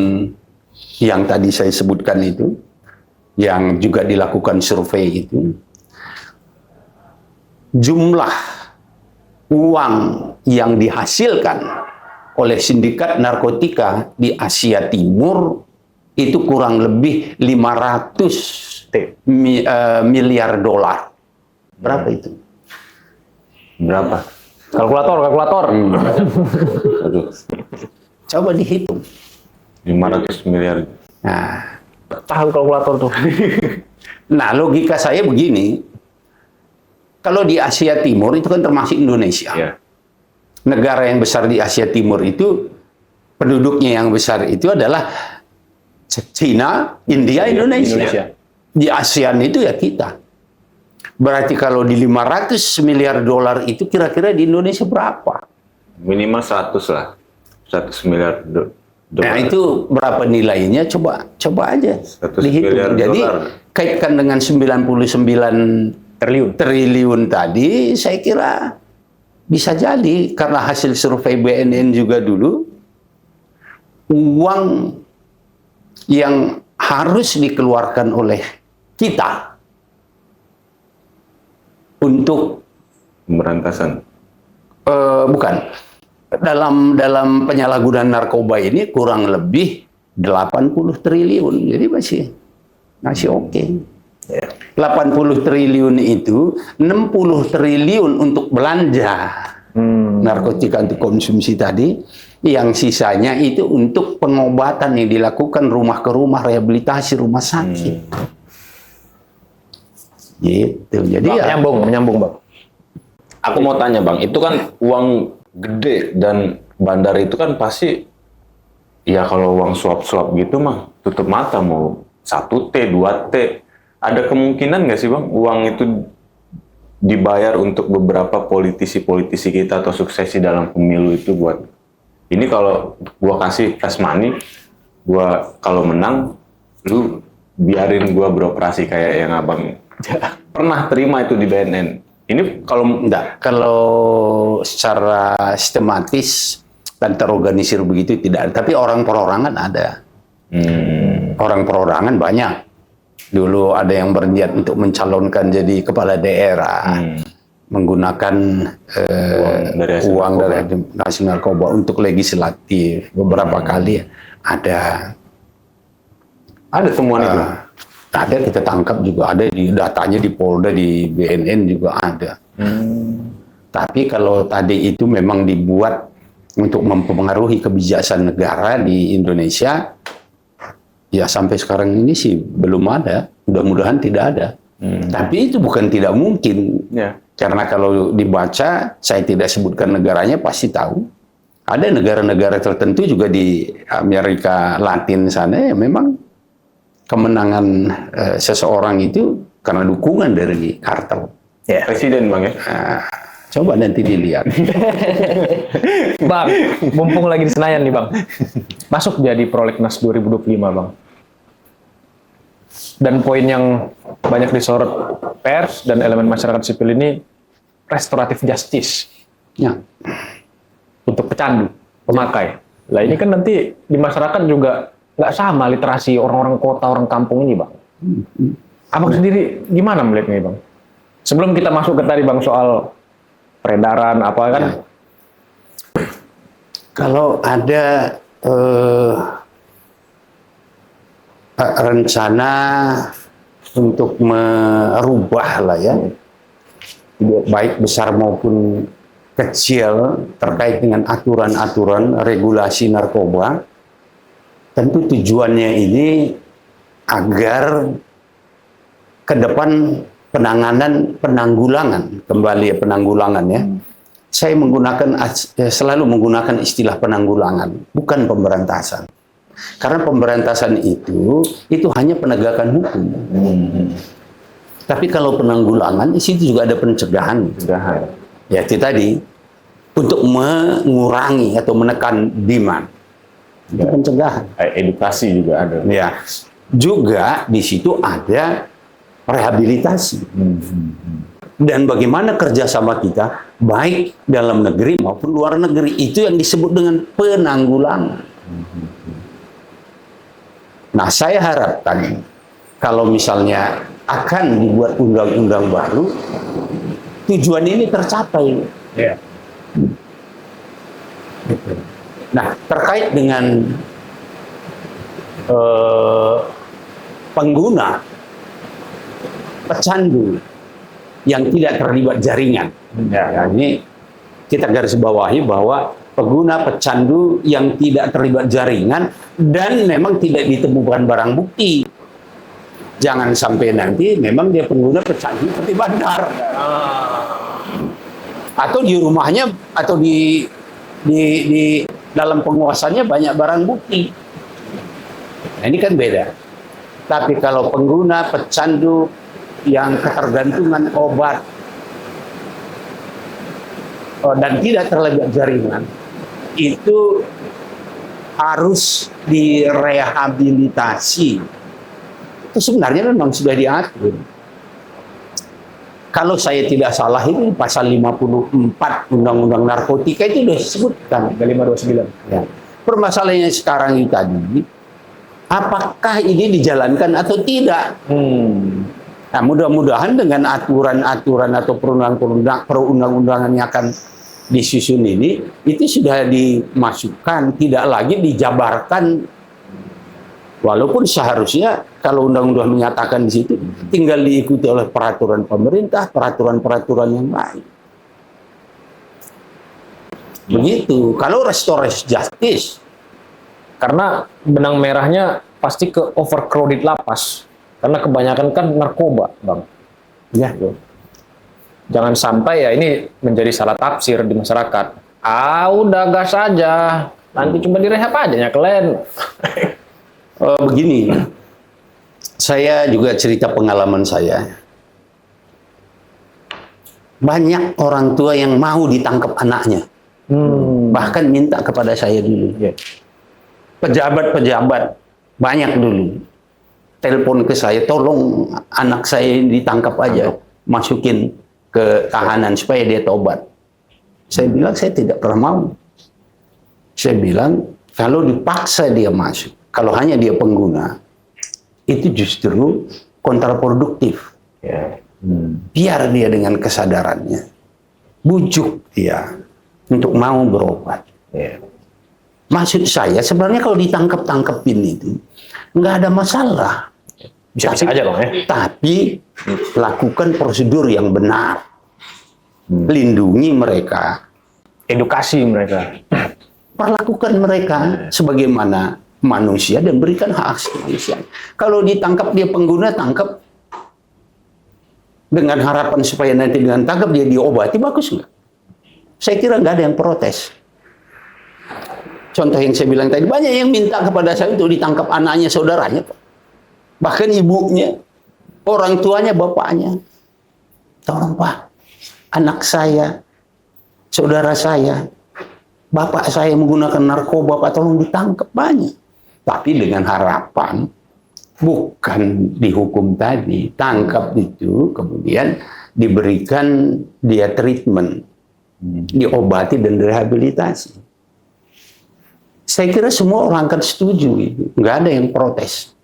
yang tadi saya sebutkan itu, yang juga dilakukan survei itu, jumlah uang yang dihasilkan oleh sindikat narkotika di Asia Timur itu kurang lebih 500 miliar dolar. Berapa itu? Berapa? Kalkulator. Aduh, Coba dihitung. 500 miliar. Nah, Tahu kalkulator tuh. nah, logika saya begini. Kalau di Asia Timur itu kan termasuk Indonesia. Ya. Negara yang besar di Asia Timur itu, penduduknya yang besar itu adalah Cina, India, Indonesia. Di ASEAN itu ya kita. Berarti kalau di 500 miliar dolar itu kira-kira di Indonesia berapa? Minimal 100 lah. 100 miliar dolar. Nah, itu berapa nilainya? Coba aja 100 dihitung. miliar Jadi dolar. kaitkan dengan 99 triliun tadi, saya kira bisa jadi karena hasil survei BNN juga dulu, uang yang harus dikeluarkan oleh kita untuk Pemberantasan. bukan, dalam penyalahgunaan narkoba ini kurang lebih 80 triliun. Jadi masih oke. 80 triliun itu 60 triliun untuk belanja narkotika untuk konsumsi tadi, yang sisanya itu untuk pengobatan yang dilakukan rumah ke rumah, rehabilitasi rumah sakit. Gitu. Jadi ya Menyambung, Bang. Aku mau tanya Bang, itu kan uang gede dan bandar itu kan pasti, ya kalau uang suap-suap gitu mah tutup mata, mau 1T, 2T. Ada kemungkinan nggak sih Bang uang itu dibayar untuk beberapa politisi-politisi kita atau suksesi dalam pemilu itu buat ini kalau gua kasih cash money, gua kalau menang, lu biarin gua beroperasi kayak yang abang pernah terima itu di BNN. Ini kalau Enggak, kalau secara sistematis dan terorganisir begitu tidak ada. Tapi orang perorangan ada. Orang perorangan banyak. Dulu ada yang berniat untuk mencalonkan jadi kepala daerah, menggunakan uang dari hasil narkoba untuk legislatif. Beberapa kali ada. ada temuan itu. Ada, kita tangkap juga, ada di datanya di Polda, di BNN juga ada. Tapi kalau tadi itu memang dibuat untuk mempengaruhi kebijakan negara di Indonesia, ya sampai sekarang ini sih belum ada. Mudah-mudahan tidak ada. Tapi itu bukan tidak mungkin. Ya. Karena kalau dibaca, saya tidak sebutkan negaranya, pasti tahu. Ada negara-negara tertentu juga di Amerika Latin sana ya memang kemenangan seseorang itu karena dukungan dari kartel. Ya. Presiden bang ya. Coba nanti dilihat. Bang, mumpung lagi di Senayan nih bang, masuk jadi prolegnas 2025 bang. Dan poin yang banyak disorot pers dan elemen masyarakat sipil ini restoratif justice Ya. untuk pecandu, pemakai. Lah ini kan nanti di masyarakat juga nggak sama literasi orang-orang kota, orang kampung ini bang. Abang sendiri gimana melihatnya bang? Sebelum kita masuk ke tadi bang soal peredaran apa kan? Ya. Kalau ada rencana untuk merubah lah ya, baik besar maupun kecil terkait dengan aturan-aturan regulasi narkoba, tentu tujuannya ini agar ke depan penanggulangan kembali ya penanggulangan ya. Saya selalu menggunakan istilah penanggulangan, bukan pemberantasan. Karena pemberantasan itu hanya penegakan hukum. Tapi kalau penanggulangan di situ juga ada pencegahan. Ya itu tadi untuk mengurangi atau menekan demand. Itu pencegahan. Edukasi juga ada. Ya. Juga di situ ada rehabilitasi. Dan bagaimana kerjasama kita baik dalam negeri maupun luar negeri itu yang disebut dengan penanggulangan. Nah, saya harapkan kalau misalnya akan dibuat undang-undang baru, tujuan ini tercapai. Ya. Nah, terkait dengan pengguna pecandu yang tidak terlibat jaringan. Ya, ini kita garis bawahi bahwa pengguna pecandu yang tidak terlibat jaringan dan memang tidak ditemukan barang bukti. Jangan sampai nanti memang dia pengguna pecandu seperti bandar. Atau di rumahnya atau di dalam penguasanya banyak barang bukti. Nah, ini kan beda. Tapi kalau pengguna pecandu yang ketergantungan obat dan tidak terlibat jaringan itu harus direhabilitasi. Itu sebenarnya memang sudah diatur. Kalau saya tidak salah ini pasal 54 Undang-Undang Narkotika itu sudah disebutkan 529. ya. Permasalahannya sekarang itu tadi apakah ini dijalankan atau tidak? Nah, mudah-mudahan dengan aturan-aturan atau perundang-undangan yang akan disusun ini, itu sudah dimasukkan, tidak lagi dijabarkan. Walaupun seharusnya kalau undang-undang menyatakan di situ, tinggal diikuti oleh peraturan pemerintah, peraturan-peraturan yang lain. Begitu. Kalau restoratif justice, Karena benang merahnya pasti ke overcrowded lapas. Karena kebanyakan kan narkoba, Bang. ya, Jangan sampai ya ini menjadi salah tafsir di masyarakat. Udah gas aja. Nanti cuma direhab aja ya kalian. begini, saya juga cerita pengalaman saya. banyak orang tua yang mau ditangkap anaknya. Bahkan minta kepada saya dulu. Pejabat-pejabat banyak dulu telepon ke saya, tolong anak saya ini ditangkap aja, masukin ke tahanan supaya dia tobat. Saya bilang saya tidak pernah mau. Saya bilang kalau dipaksa dia masuk, kalau hanya dia pengguna, itu justru kontraproduktif. Biar dia dengan kesadarannya, bujuk dia untuk mau berobat. Maksud saya sebenarnya kalau ditangkap-tangkepin itu nggak ada masalah. Bisa-bisa aja Bang ya. Tapi lakukan prosedur yang benar. Lindungi mereka. Edukasi mereka. Perlakukan mereka sebagaimana manusia dan berikan hak asasi manusia. Kalau ditangkap dia pengguna, tangkap dengan harapan supaya nanti dengan tangkap dia diobati, bagus nggak? Saya kira nggak ada yang protes. Contoh yang saya bilang tadi, banyak yang minta kepada saya untuk ditangkap anaknya, saudaranya, bahkan ibunya, orang tuanya, bapaknya. Tolong Pak, anak saya, saudara saya, bapak saya menggunakan narkoba, Pak, tolong ditangkap, banyak. Tapi dengan harapan, bukan dihukum tadi, tangkap itu, kemudian diberikan dia treatment, diobati dan direhabilitasi. Saya kira semua orang akan setuju itu. Nggak ada yang protes.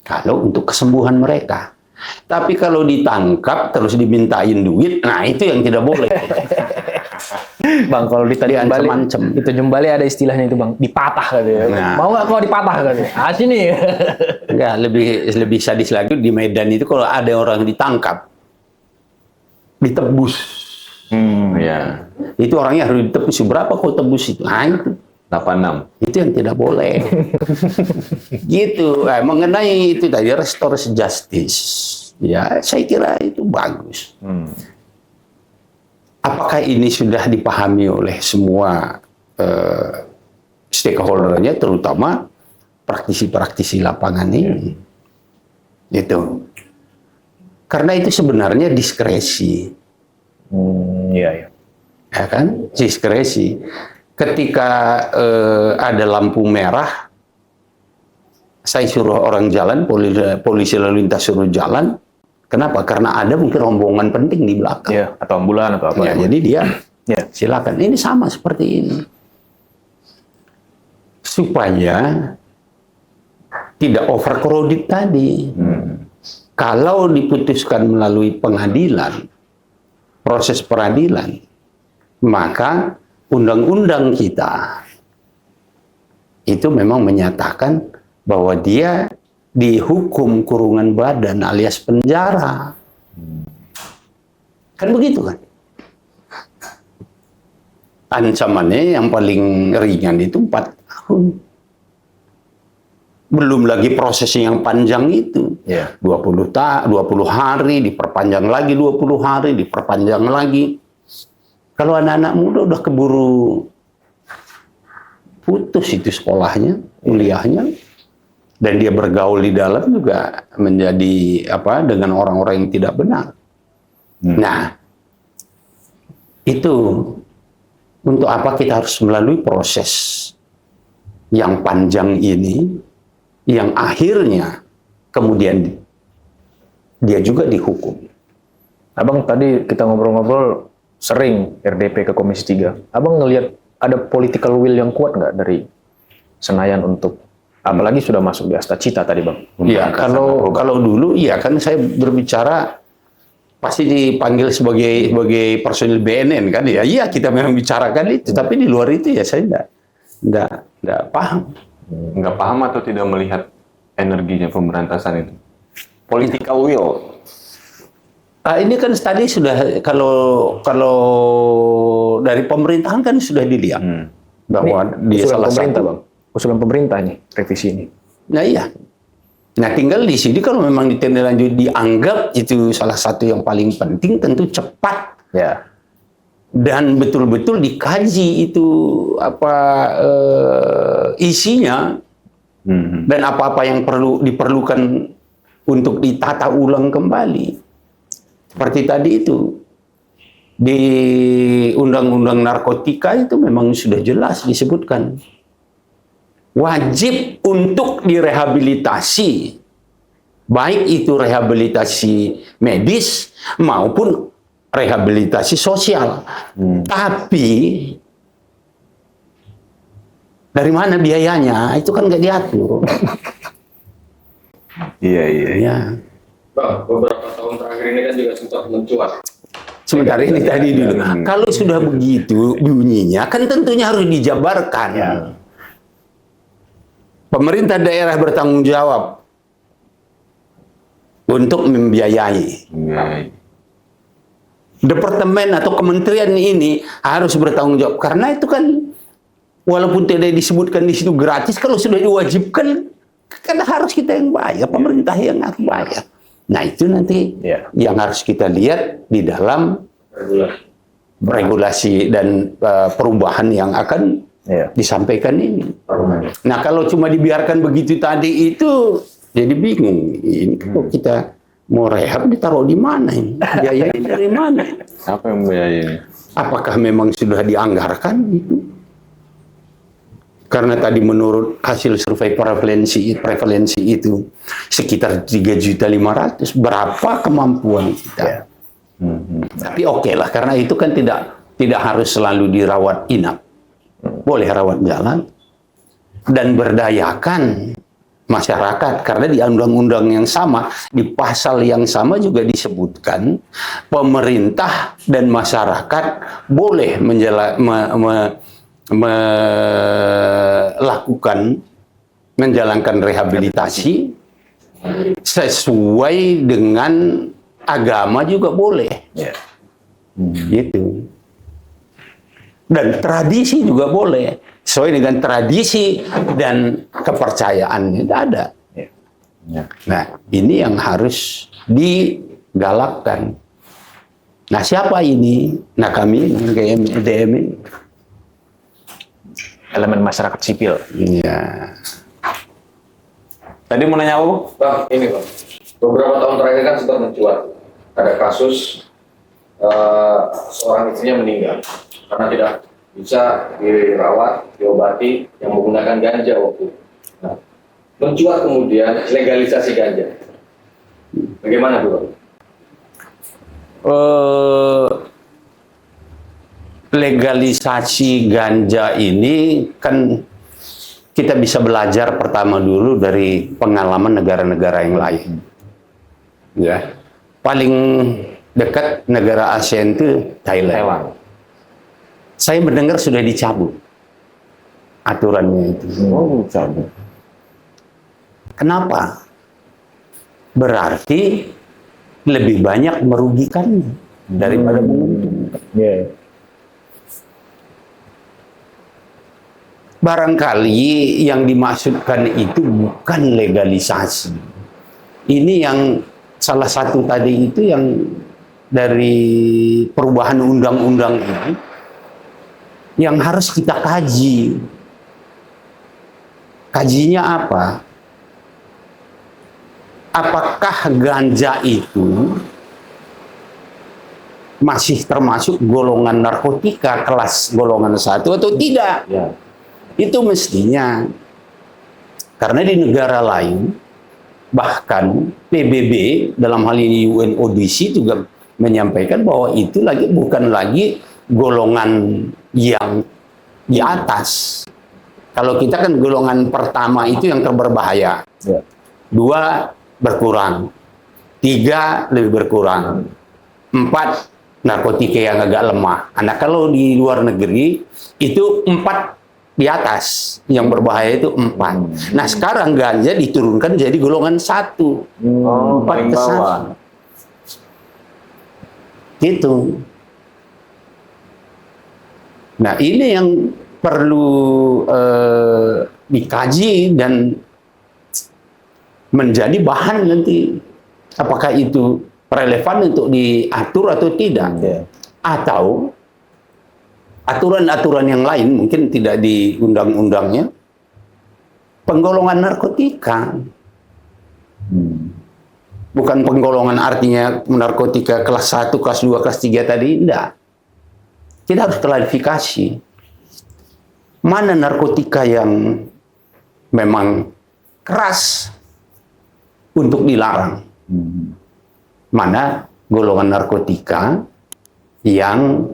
Kalau untuk kesembuhan mereka. Tapi kalau ditangkap terus dimintain duit, nah itu yang tidak boleh. Bang, kalau di Tanjung Bali, Diancam-ancam. di Tanjung Bali ada istilahnya itu Bang, dipatah katanya. Nah. Mau nggak kau dipatah katanya? Ah sini. Enggak, lebih sadis lagi di Medan itu kalau ada orang ditangkap, ditebus. Ya, Itu orangnya harus ditebus. Berapa kau tebus itu? Nah, itu. 86. Itu yang tidak boleh. Gitu. Mengenai itu tadi restoratif justice, ya saya kira itu bagus. Apakah ini sudah dipahami oleh semua stakeholder-nya, terutama praktisi-praktisi lapangan ini? Itu. Karena itu sebenarnya diskresi. Iya. Ya kan? Diskresi. Ketika ada lampu merah, saya suruh orang jalan, polisi lalu lintas suruh jalan. Kenapa? Karena ada mungkin rombongan penting di belakang. Iya, atau ambulan atau apa. Ya, jadi dia Ya. silakan. Ini sama seperti ini. Supaya tidak overcrowded tadi. Kalau diputuskan melalui pengadilan, proses peradilan, maka undang-undang kita itu memang menyatakan bahwa dia dihukum kurungan badan alias penjara. Kan begitu kan? Ancamannya yang paling ringan itu 4 tahun. Belum lagi prosesnya yang panjang itu. Ya. 20 hari, diperpanjang lagi 20 hari, diperpanjang lagi. Kalau anak-anak muda udah keburu putus itu sekolahnya, kuliahnya, dan dia bergaul di dalam juga menjadi dengan orang-orang yang tidak benar. Nah, itu untuk apa kita harus melalui proses yang panjang ini, yang akhirnya kemudian dia juga dihukum. Abang tadi kita ngobrol-ngobrol sering RDP ke Komisi 3. Abang ngelihat ada political will yang kuat nggak dari Senayan untuk, apalagi sudah masuk di Asta Cita tadi Bang? Iya, kalau dulu iya kan saya berbicara pasti dipanggil sebagai personil BNN kan ya. Iya, kita memang bicarakan itu, tapi di luar itu ya saya enggak paham. Nggak paham atau tidak melihat energinya pemberantasan itu? Political will. Ini kan tadi sudah kalau dari pemerintahan kan sudah dilihat bahwa dia Usulan salah pemerintah satu. Bang. Usulan pemerintah nih revisi ini. Nah iya. Nah tinggal di sini kalau memang ditindaklanjuti dianggap itu salah satu yang paling penting, tentu cepat Ya. dan betul-betul dikaji itu isinya dan apa-apa yang diperlukan untuk ditata ulang kembali. Seperti tadi itu, di undang-undang narkotika itu memang sudah jelas disebutkan wajib untuk direhabilitasi, baik itu rehabilitasi medis maupun rehabilitasi sosial. Tapi dari mana biayanya itu kan nggak diatur. Iya. Ya. Bang, beberapa tahun terakhir ini kan juga sempat mencuat. Sebentar ini tadi dulu. Kalau sudah begitu bunyinya, kan tentunya harus dijabarkan. Pemerintah daerah bertanggung jawab untuk membiayai. Departemen atau kementerian ini harus bertanggung jawab karena itu kan walaupun tidak disebutkan di situ gratis, kalau sudah diwajibkan kan harus kita yang bayar, pemerintah yang harus bayar. Nah itu nanti yang harus kita lihat di dalam regulasi dan perubahan yang akan disampaikan ini. Nah kalau cuma dibiarkan begitu tadi itu jadi bingung. Ini kalau kita mau rehab ditaruh di mana ini? Biayanya dari mana? Siapa yang biayain? Apakah memang sudah dianggarkan itu? Karena tadi menurut hasil survei prevalensi itu sekitar 3.500.000. Berapa kemampuan kita? Tapi oke lah, karena itu kan tidak harus selalu dirawat inap. Boleh rawat jalan dan berdayakan masyarakat, karena di undang-undang yang sama, di pasal yang sama juga disebutkan pemerintah dan masyarakat boleh menjalankan rehabilitasi sesuai dengan agama juga boleh. Gitu. Dan tradisi juga boleh. Sesuai dengan tradisi dan kepercayaan itu ada. Nah, ini yang harus digalakkan. Nah, siapa ini? Nah, kami GMDM ini. Elemen masyarakat sipil. Iya. Tadi mau nanya apa, Bu? Bang, ini Bang. Beberapa tahun terakhir kan sempat mencuat. Ada kasus seorang istrinya meninggal karena tidak bisa dirawat, diobati yang menggunakan ganja waktu itu. Nah, mencuat kemudian legalisasi ganja. Bagaimana Bang? Legalisasi ganja ini kan kita bisa belajar pertama dulu dari pengalaman negara-negara yang lain. Ya. Paling dekat negara ASEAN itu Thailand. Saya mendengar sudah dicabut aturannya itu. Cabut. Kenapa? Berarti lebih banyak merugikannya daripada menguntungkan. Barangkali yang dimaksudkan itu bukan legalisasi. Ini yang salah satu tadi itu yang dari perubahan undang-undang ini yang harus kita kaji. Kajinya apa? Apakah ganja itu masih termasuk golongan narkotika kelas golongan 1 atau tidak? Itu mestinya. Karena di negara lain, bahkan PBB dalam hal ini UNODC juga menyampaikan bahwa itu bukan lagi golongan yang di atas. Kalau kita kan golongan pertama itu yang terberbahaya. 2 berkurang. 3 lebih berkurang. 4 narkotika yang agak lemah. Nah, kalau di luar negeri itu 4 di atas, yang berbahaya itu 4. Nah, sekarang ganja diturunkan jadi golongan 1. 4 ke 1. Gitu. Nah, ini yang perlu dikaji dan menjadi bahan nanti. Apakah itu relevan untuk diatur atau tidak? Atau aturan-aturan yang lain mungkin tidak di undang-undangnya, penggolongan narkotika. Bukan penggolongan artinya narkotika kelas 1, kelas 2, kelas 3 tadi, enggak. kita harus klarifikasi. Mana narkotika yang memang keras untuk dilarang? Mana golongan narkotika yang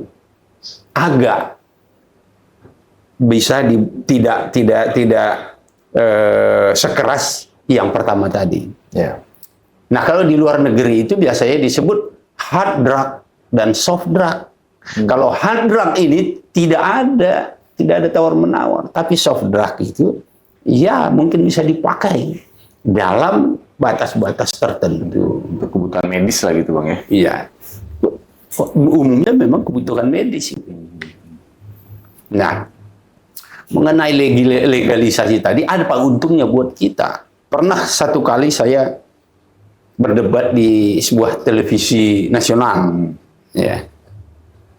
agak bisa tidak sekeras yang pertama tadi. Ya. Nah, kalau di luar negeri itu biasanya disebut hard drug dan soft drug. Kalau hard drug ini tidak ada tawar-menawar, tapi soft drug itu ya mungkin bisa dipakai dalam batas-batas tertentu. Untuk kebutuhan medis lah gitu Bang ya. Iya. Umumnya memang kebutuhan medis itu. Nah, mengenai legalisasi tadi, ada apa untungnya buat kita? Pernah satu kali saya berdebat di sebuah televisi nasional. Ya.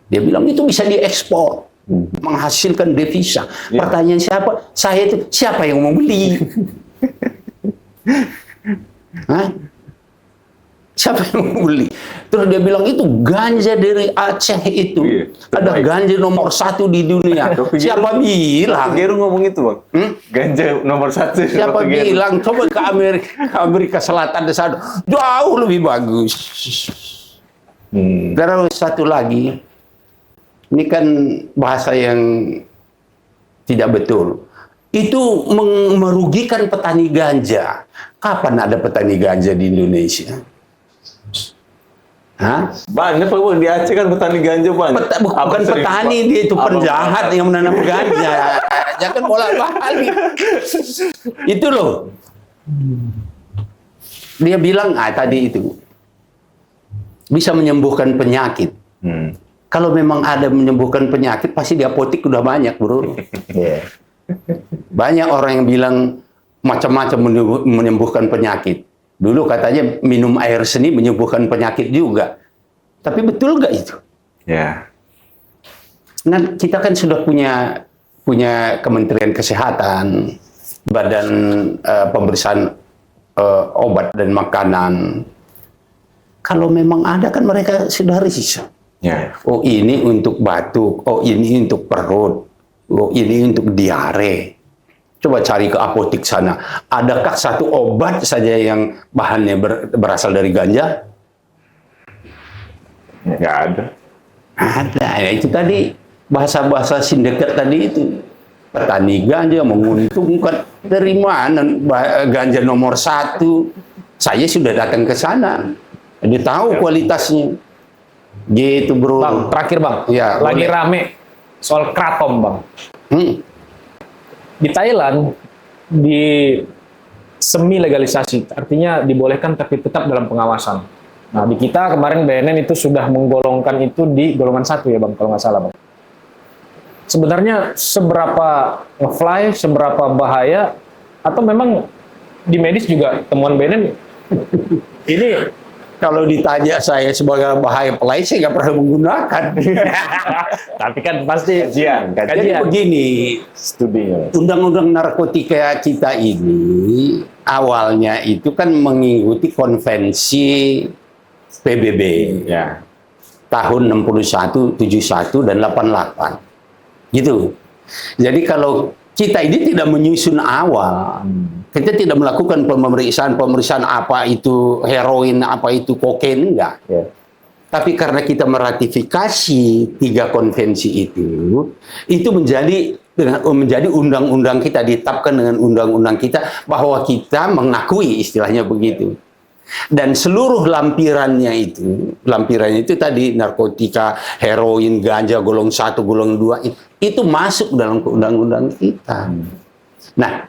Dia bilang itu bisa diekspor, menghasilkan devisa. Ya. Pertanyaan siapa? Saya itu, siapa yang mau beli? Hah? Siapa yang mau beli? Terus dia bilang itu ganja dari Aceh itu. Iya, Ada ganja nomor 1 di dunia. Siapa bilang? Geru ngomong itu Bang. Ganja nomor 1. Siapa bilang? Coba ke Amerika Selatan di sana. Jauh lebih bagus. Terus satu lagi. Ini kan bahasa yang tidak betul. Itu merugikan petani ganja. Kapan ada petani ganja di Indonesia? Hah? Banyak Pak Bang, di Aceh kan petani ganja banyak. Bukan petani, dia itu penjahat yang menanam ganja. Jangan bolak-balik. Itu loh. Dia bilang, tadi itu bisa menyembuhkan penyakit. Kalau memang ada menyembuhkan penyakit, pasti di apotek udah banyak, bro. Yeah. Banyak orang yang bilang macam-macam menyembuhkan penyakit. Dulu katanya minum air seni menyembuhkan penyakit juga. Tapi betul nggak itu? Ya. Nah, kita kan sudah punya Kementerian Kesehatan, Badan Pemeriksaan Obat dan Makanan. Kalau memang ada kan mereka sudah riset. Ya. Oh ini untuk batuk, oh ini untuk perut, oh ini untuk diare. Coba cari ke apotek sana. Adakah satu obat saja yang bahannya berasal dari ganja? Nggak ada. Ada. Ya, itu tadi bahasa-bahasa sindikat tadi itu. Petani ganja menguntungkan. Dari mana ganja nomor 1? Saya sudah datang ke sana. Dia tahu kualitasnya. Gitu bro. Bang, terakhir Bang. Ya, lagi boleh. rame soal kratom Bang. Di Thailand di semi legalisasi, artinya dibolehkan tapi tetap dalam pengawasan. Nah di kita kemarin BNN itu sudah menggolongkan itu di golongan 1 ya Bang, kalau nggak salah Bang. Sebenarnya seberapa nge-fly, seberapa bahaya, atau memang di medis juga temuan BNN ini? Kalau ditanya saya sebagai bahaya pelai, saya nggak pernah menggunakan. Tapi kan pasti Kajian. Jadi begini, Studinya. Undang-undang narkotika kita ini awalnya itu kan mengikuti konvensi PBB Ya. tahun 61, 71 dan 88. Gitu. Jadi kalau kita ini tidak menyusun awal, kita tidak melakukan pemeriksaan apa itu heroin, apa itu kokain, enggak. ya. Tapi karena kita meratifikasi 3 konvensi itu menjadi undang-undang kita, ditetapkan dengan undang-undang kita bahwa kita mengakui, istilahnya begitu. Dan seluruh lampirannya itu tadi narkotika, heroin, ganja, golong 1, golong 2 itu masuk dalam undang-undang kita. Nah,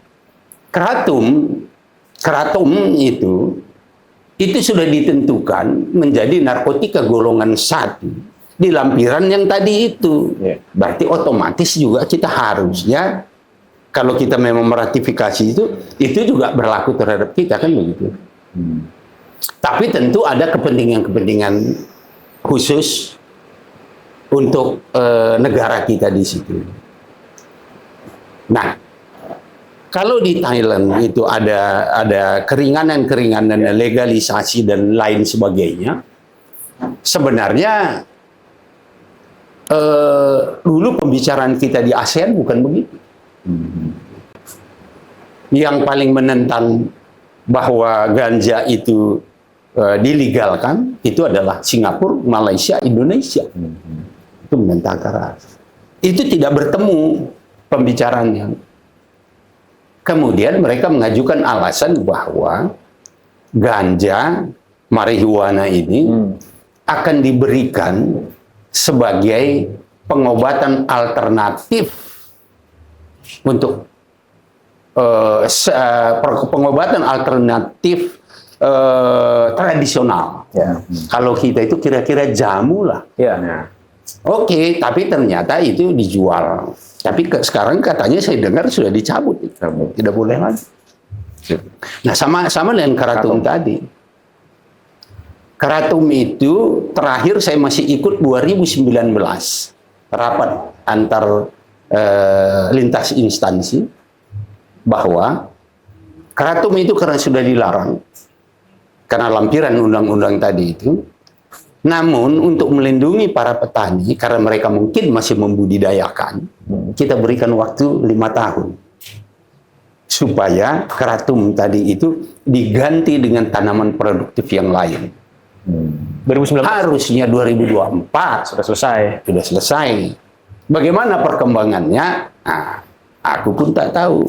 kratom itu sudah ditentukan menjadi narkotika golongan 1 di lampiran yang tadi itu. Yeah. Berarti otomatis juga kita harusnya kalau kita memang meratifikasi itu juga berlaku terhadap kita, kan begitu. Tapi tentu ada kepentingan-kepentingan khusus untuk negara kita di situ. Nah, kalau di Thailand itu ada keringanan-keringanan legalisasi dan lain sebagainya, sebenarnya dulu pembicaraan kita di ASEAN bukan begitu. Yang paling menentang bahwa ganja itu dilegalkan itu adalah Singapura, Malaysia, Indonesia. Itu menentang keras. Itu tidak bertemu pembicaraannya. Kemudian mereka mengajukan alasan bahwa ganja, marihuana ini akan diberikan sebagai pengobatan alternatif untuk pengobatan alternatif tradisional. Ya. Kalau kita itu kira-kira jamu lah. Ya. Oke, tapi ternyata itu dijual. Tapi sekarang katanya saya dengar sudah dicabut. Tidak boleh lagi. Nah, sama dengan Karatum tadi. Karatum itu terakhir saya masih ikut 2019 rapat antar lintas instansi bahwa Karatum itu karena sudah dilarang karena lampiran undang-undang tadi itu. Namun untuk melindungi para petani karena mereka mungkin masih membudidayakan, kita berikan waktu 5 tahun supaya Karatum tadi itu diganti dengan tanaman produktif yang lain. 2019 Harusnya 2024 sudah selesai. sudah selesai. Bagaimana perkembangannya? Nah, aku pun tak tahu.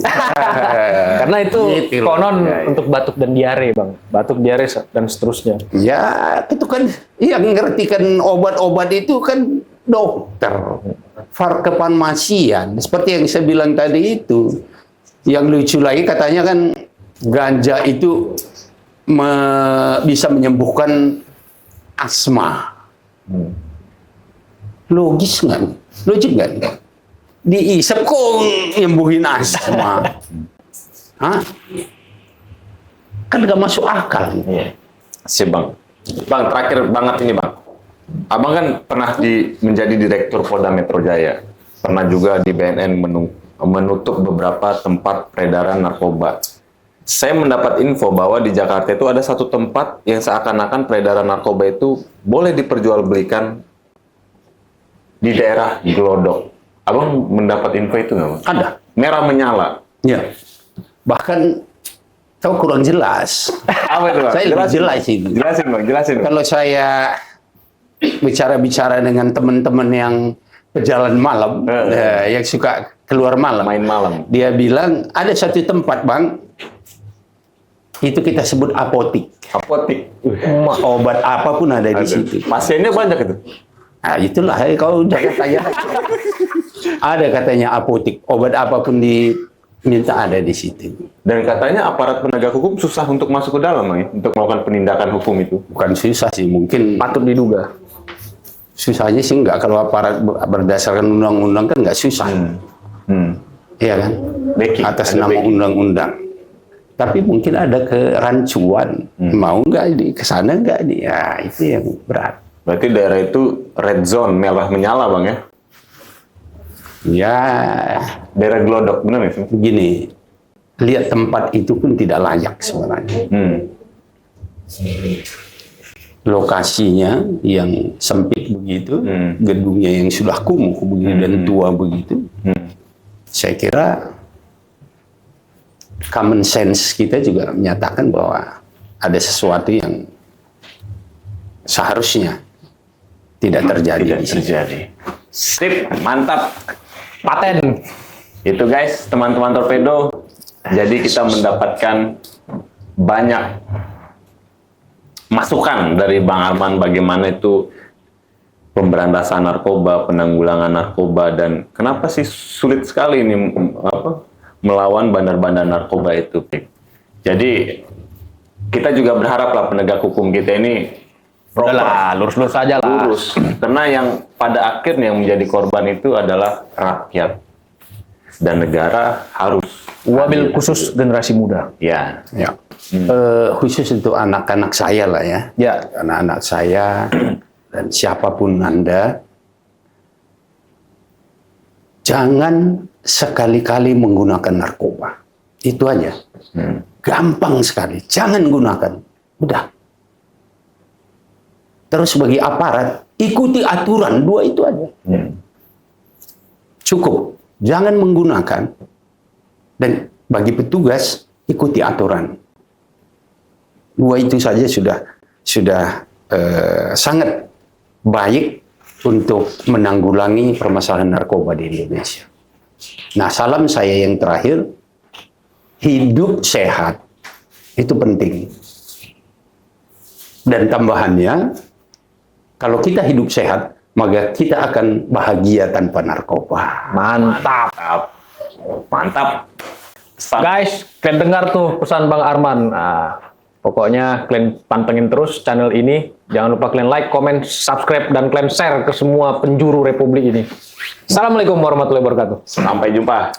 Karena itu Gitu loh. konon Ya, ya. untuk batuk dan diare, Bang. Batuk, diare dan seterusnya. Ya, itu kan yang ngertikan obat-obat itu kan dokter. Farkepanmasian. Seperti yang saya bilang tadi itu. Yang lucu lagi katanya kan ganja itu bisa menyembuhkan asma. Logis nggak? Logik nggak? Diisep kok nyembuhin asma. Hah? Kan nggak masuk akal. Iya. Sip, Bang. Bang, terakhir banget ini, Bang. Abang kan pernah menjadi Direktur Polda Metro Jaya. Pernah juga di BNN menutup beberapa tempat peredaran narkoba. Saya mendapat info bahwa di Jakarta itu ada satu tempat yang seakan-akan peredaran narkoba itu boleh diperjualbelikan di daerah Glodok. Abang mendapat info itu nggak, Bang? Ada. Merah menyala. Ya. Bahkan kau kurang jelas. Apa itu, Bang? Saya lebih jelas ini. Jelasin, Bang. Jelasin, Bang. Kalau saya bicara-bicara dengan teman-teman yang pejalan malam, yang suka keluar malam, Main malam. dia bilang ada satu tempat, Bang, itu kita sebut apotik. Apotik. Obat apapun ada di situ. Pasiennya banyak itu. Nah, itulah kau jangan tanya. Ada katanya apotik, obat apapun diminta ada di situ. Dan katanya aparat penegak hukum susah untuk masuk ke dalam, Bang, ya? Untuk melakukan penindakan hukum itu. Bukan susah sih, mungkin Patut diduga. susahnya sih enggak, kalau aparat berdasarkan undang-undang kan enggak susah. Iya kan? Backing, Atas ada nama backing. undang-undang. Tapi mungkin ada kerancuan. Mau nggak ke sana nggak nih? Ya, itu yang berat. Berarti daerah itu red zone, merah menyala, Bang, ya? Ya, Daerah Glodok, benar nggak sih? begini. Lihat tempat itu pun tidak layak sebenarnya. Lokasinya yang sempit begitu, gedungnya yang sudah kumuh begitu dan tua begitu. Saya kira common sense kita juga menyatakan bahwa ada sesuatu yang seharusnya tidak terjadi di situ. Sip, mantap. Paten. Itu guys, teman-teman Torpedo. Jadi kita mendapatkan banyak masukan dari Bang Arman bagaimana itu pemberantasan narkoba, penanggulangan narkoba, dan kenapa sih sulit sekali ini melawan bandar-bandar narkoba itu. Jadi kita juga berharap lah penegak hukum kita ini Udahlah, lurus-lurus aja lah. lurus. Karena yang pada akhirnya yang menjadi korban itu adalah rakyat. Dan negara harus Wabil adil. khusus generasi muda. Ya. Ya. Khusus untuk anak-anak saya lah ya. Ya. Anak-anak saya dan siapapun Anda, jangan sekali-kali menggunakan narkoba. Itu aja. Gampang sekali. Jangan gunakan. Udah. Terus bagi aparat ikuti aturan, 2 itu aja. Cukup. Jangan menggunakan. Dan bagi petugas, ikuti aturan. 2 itu saja sudah sangat baik untuk menanggulangi permasalahan narkoba di Indonesia. Nah, salam saya yang terakhir, hidup sehat itu penting. Dan tambahannya, kalau kita hidup sehat, maka kita akan bahagia tanpa narkoba. Mantap. Mantap. Guys, kalian dengar tuh pesan Bang Arman. Nah, pokoknya kalian pantengin terus channel ini. Jangan lupa kalian like, comment, subscribe, dan kalian share ke semua penjuru Republik ini. Assalamualaikum warahmatullahi wabarakatuh. Sampai jumpa.